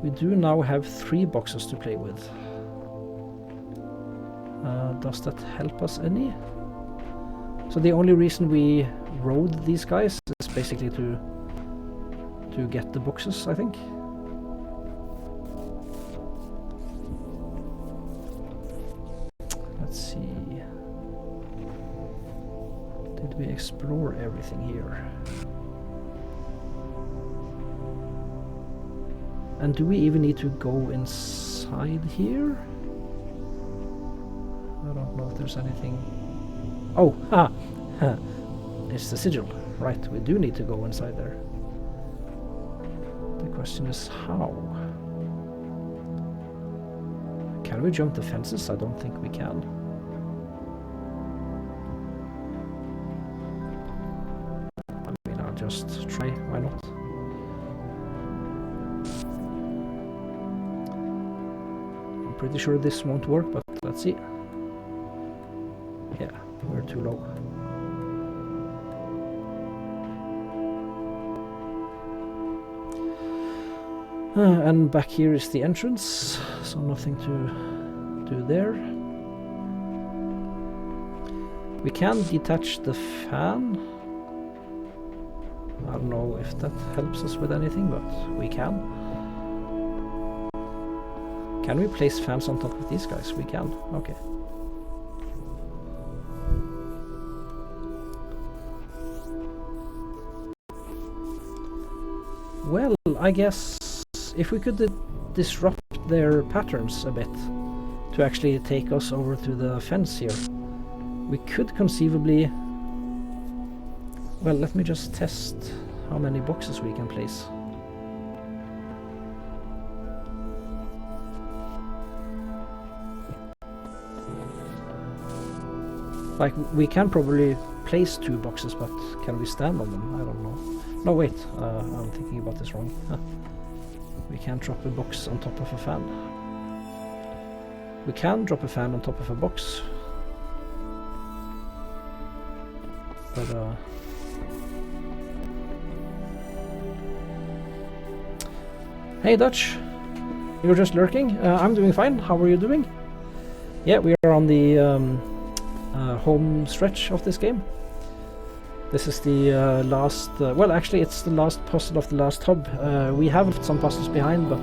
We do now have 3 boxes to play with. Does that help us any? So the only reason we rode these guys is basically to get the boxes, I think. Let's see. Did we explore everything here? And do we even need to go inside here? I don't know if there's anything. Oh, it's the sigil. Right, we do need to go inside there. The question is how? Can we jump the fences? I don't think we can. I mean, I'll just try, why not? I'm pretty sure this won't work, but let's see. Yeah, we're too low. And back here is the entrance, so nothing to do there. We can detach the fan. I don't know if that helps us with anything, but we can. Can we place fans on top of these guys? We can, okay. Well, I guess if we could disrupt their patterns a bit to actually take us over to the fence here, we could conceivably... Well, let me just test how many boxes we can place. Like, we can probably place 2 boxes, but can we stand on them? I don't know. No, wait, I'm thinking about this wrong. We can't drop a box on top of a fan. We can drop a fan on top of a box. But, Hey Dutch, you're just lurking. I'm doing fine. How are you doing? Yeah, we are on the home stretch of this game. This is the last... well, actually, it's the last puzzle of the last hub. We have left some puzzles behind, but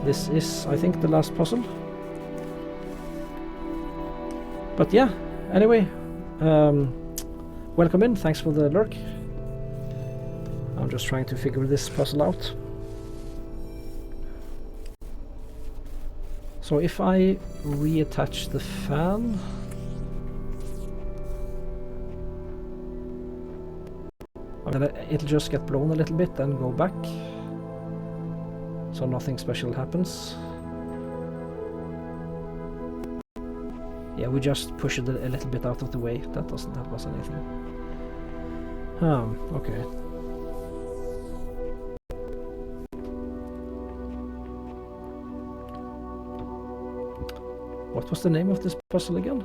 this is, I think, the last puzzle. But yeah, anyway, welcome in. Thanks for the lurk. I'm just trying to figure this puzzle out. So if I reattach the fan... then it'll just get blown a little bit and go back. So nothing special happens. Yeah, we just push it a little bit out of the way. That doesn't help us anything. Okay. What was the name of this puzzle again?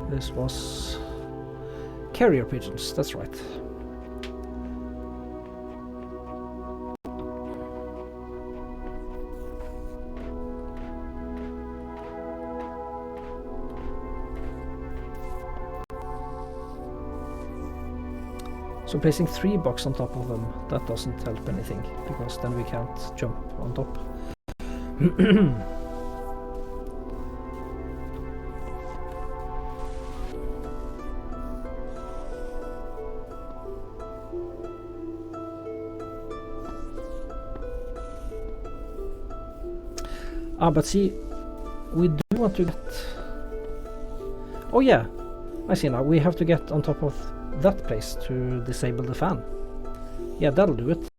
This was... Carrier pigeons, that's right. So placing 3 boxes on top of them, that doesn't help anything, because then we can't jump on top. But see, we do want to get... Oh yeah, I see now. We have to get on top of that place to disable the fan. Yeah, that'll do it.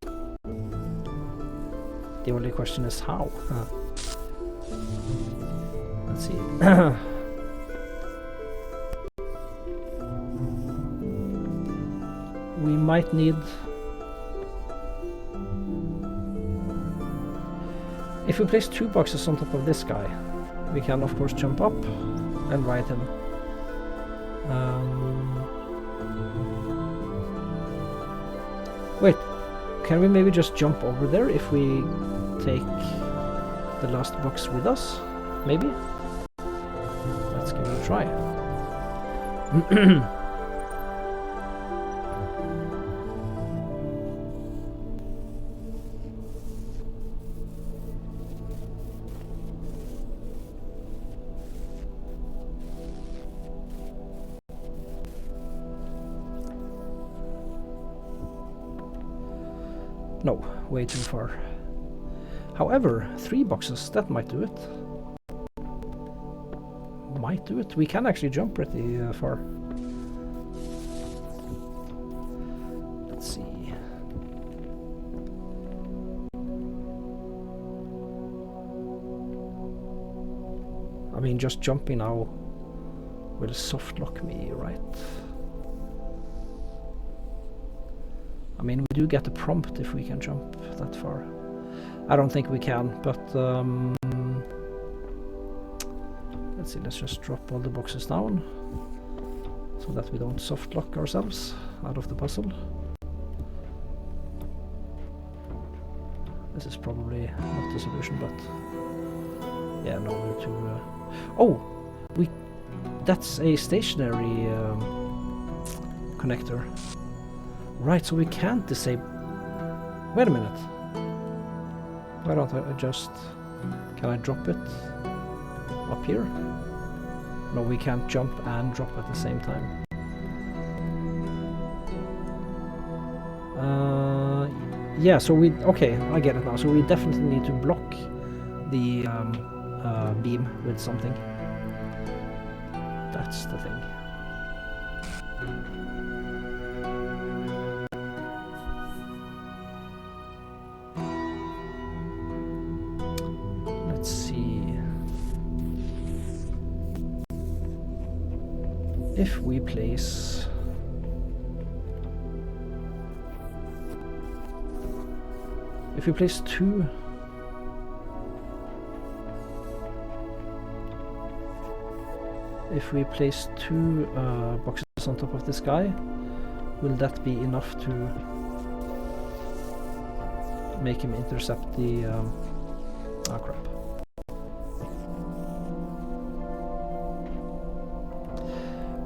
The only question is how. Let's see. We might need... If we place 2 boxes on top of this guy, we can of course jump up and ride him. Wait, can we maybe just jump over there if we take the last box with us? Maybe? Let's give it a try. No, way too far. However, 3 boxes, that might do it. Might do it. We can actually jump pretty far. Let's see. I mean, just jumping now will soft lock me, right? I mean, we do get a prompt if we can jump that far. I don't think we can, but let's see, let's just drop all the boxes down so that we don't soft lock ourselves out of the puzzle. This is probably not the solution, but yeah, no, we're too... Oh! That's a stationary connector. Right, so we can't disable... Wait a minute. Why don't I just... Can I drop it up here? No, we can't jump and drop at the same time. Yeah, so we... Okay, I get it now. So we definitely need to block the beam with something. That's the thing. Let's see. If we place... If we place 2... If we place 2 boxes on top of this guy, will that be enough to make him intercept the... oh crap.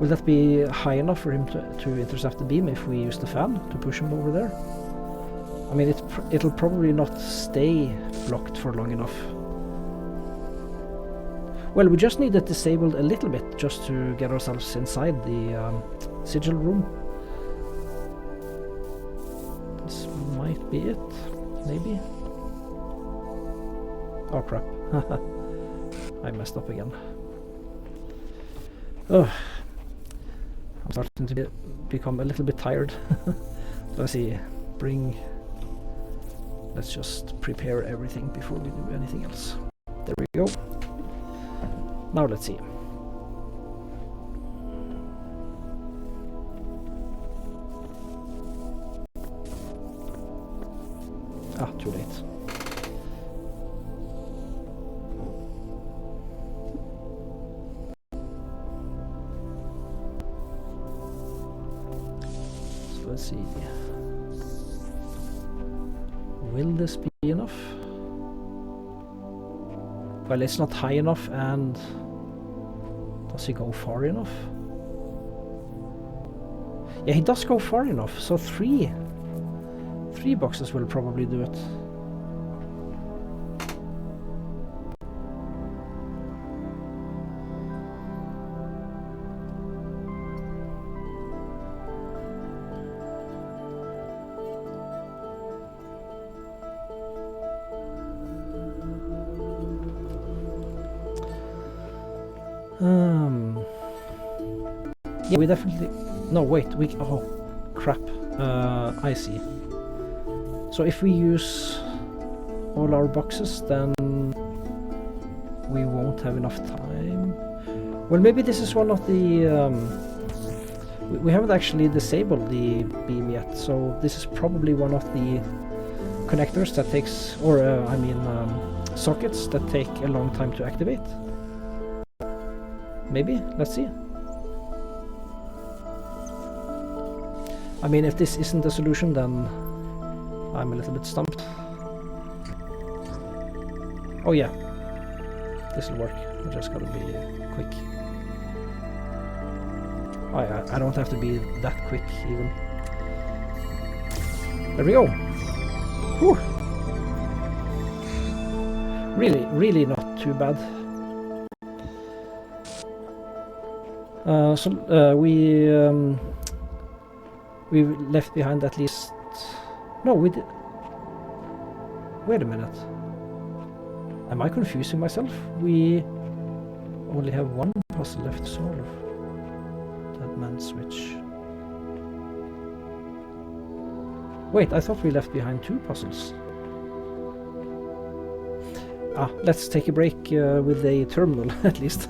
Will that be high enough for him to intercept the beam if we use the fan to push him over there? I mean, it'll probably not stay blocked for long enough. Well, we just need it disabled a little bit just to get ourselves inside the sigil room. This might be it, maybe. Oh crap. I messed up again. Ugh. I'm starting to become a little bit tired. So I see, let's just prepare everything before we do anything else. There we go. Now let's see. Ah, too late. So let's see. Will this be enough? Well, it's not high enough, and does he go far enough? Yeah, he does go far enough, so 3 boxes will probably do it. Yeah, we definitely... No, wait, we... Oh, crap. I see. So if we use all our boxes, then we won't have enough time. Well, maybe this is one of the... we haven't actually disabled the beam yet, so this is probably one of the connectors that takes... Or, I mean, sockets that take a long time to activate. Maybe? Let's see. I mean, if this isn't a solution, then I'm a little bit stumped. Oh yeah, this'll work. I just gotta be quick. Oh yeah, I don't have to be that quick even. There we go. Whew. Really not too bad. We left behind at least... No, we did... Wait a minute. Am I confusing myself? We only have one puzzle left to solve. Dead man switch. Wait, I thought we left behind 2 puzzles. Ah, let's take a break with the terminal, at least.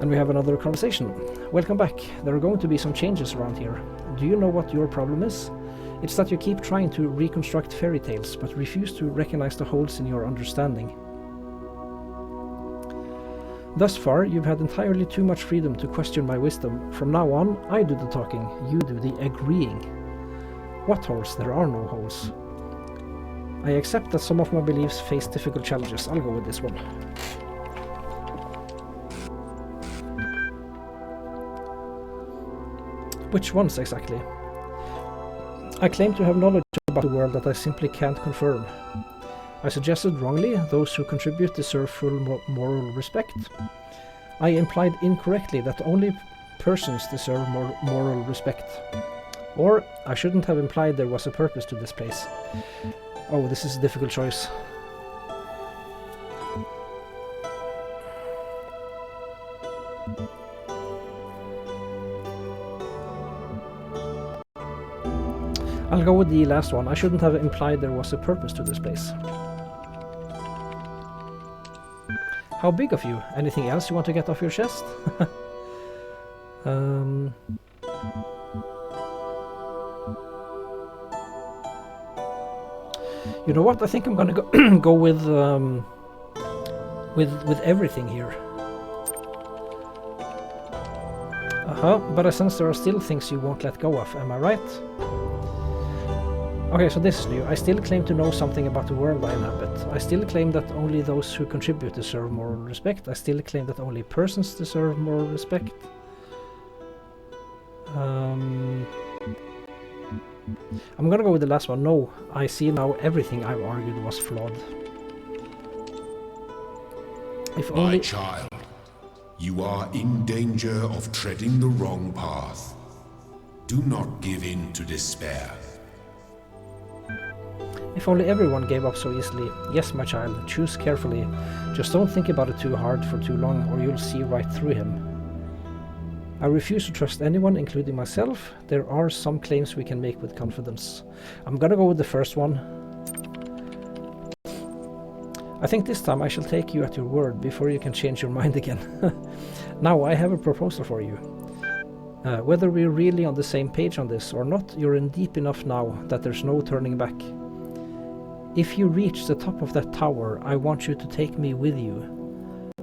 And we have another conversation. Welcome back. There are going to be some changes around here. Do you know what your problem is? It's that you keep trying to reconstruct fairy tales, but refuse to recognize the holes in your understanding. Thus far, you've had entirely too much freedom to question my wisdom. From now on, I do the talking, you do the agreeing. What holes? There are no holes. I accept that some of my beliefs face difficult challenges. I'll go with this one. Which ones exactly? I claim to have knowledge about the world that I simply can't confirm. I suggested wrongly those who contribute deserve full moral respect. I implied incorrectly that only persons deserve moral respect. Or I shouldn't have implied there was a purpose to this place. Oh, this is a difficult choice. I'll go with the last one. I shouldn't have implied there was a purpose to this place. How big of you? Anything else you want to get off your chest? You know what? I think I'm gonna go with everything here. But I sense there are still things you won't let go of. Am I right? Okay, so this is new. I still claim to know something about the world I inhabit. I still claim that only those who contribute deserve moral respect. I still claim that only persons deserve moral respect. I'm gonna go with the last one. No, I see now everything I've argued was flawed. If only... My child, you are in danger of treading the wrong path. Do not give in to despair. If only everyone gave up so easily. Yes, my child, choose carefully. Just don't think about it too hard for too long, or you'll see right through him. I refuse to trust anyone, including myself. There are some claims we can make with confidence. I'm gonna go with the first one. I think this time I shall take you at your word before you can change your mind again. Now I have a proposal for you. Whether we're really on the same page on this or not, you're in deep enough now that there's no turning back. If you reach the top of that tower, I want you to take me with you.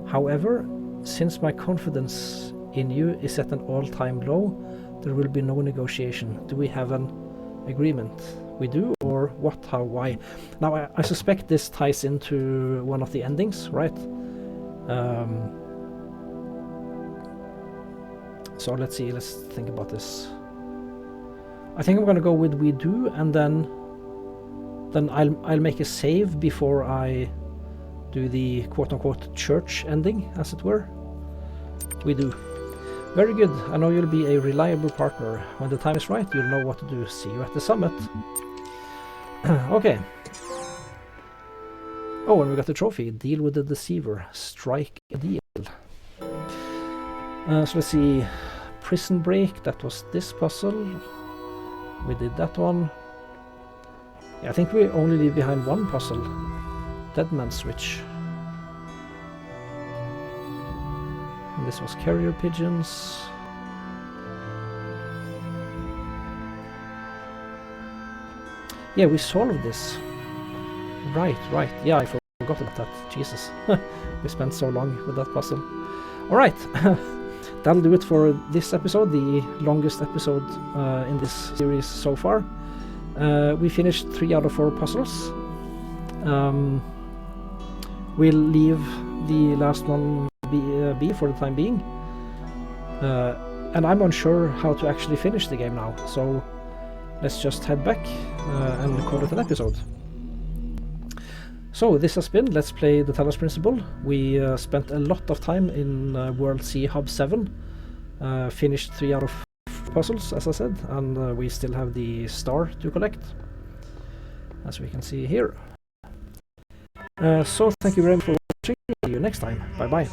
However, since my confidence in you is at an all-time low, there will be no negotiation. Do we have an agreement? We do, or what, how, why? Now, I suspect this ties into one of the endings, right? So let's see, let's think about this. I think I'm gonna go with we do, and then I'll make a save before I do the quote-unquote church ending, as it were. We do. Very good. I know you'll be a reliable partner. When the time is right, you'll know what to do. See you at the summit. Okay. Oh, and we got the trophy. Deal with the deceiver. Strike a deal. So let's see. Prison break. That was this puzzle. We did that one. Yeah, I think we only leave behind one puzzle. Dead Man Switch. And this was carrier pigeons. Yeah, we solved this. Right. Yeah, I forgot about that. Jesus. We spent so long with that puzzle. Alright. That'll do it for this episode, the longest episode in this series so far. We finished 3 out of 4 puzzles. We'll leave the last one be for the time being. And I'm unsure how to actually finish the game now, so let's just head back and call it an episode. So this has been Let's Play the Talos Principle. We spent a lot of time in World C Hub 7, finished 3 out of 4 puzzles, as I said, and we still have the star to collect, as we can see here. So thank you very much for watching. See you next time. Bye bye.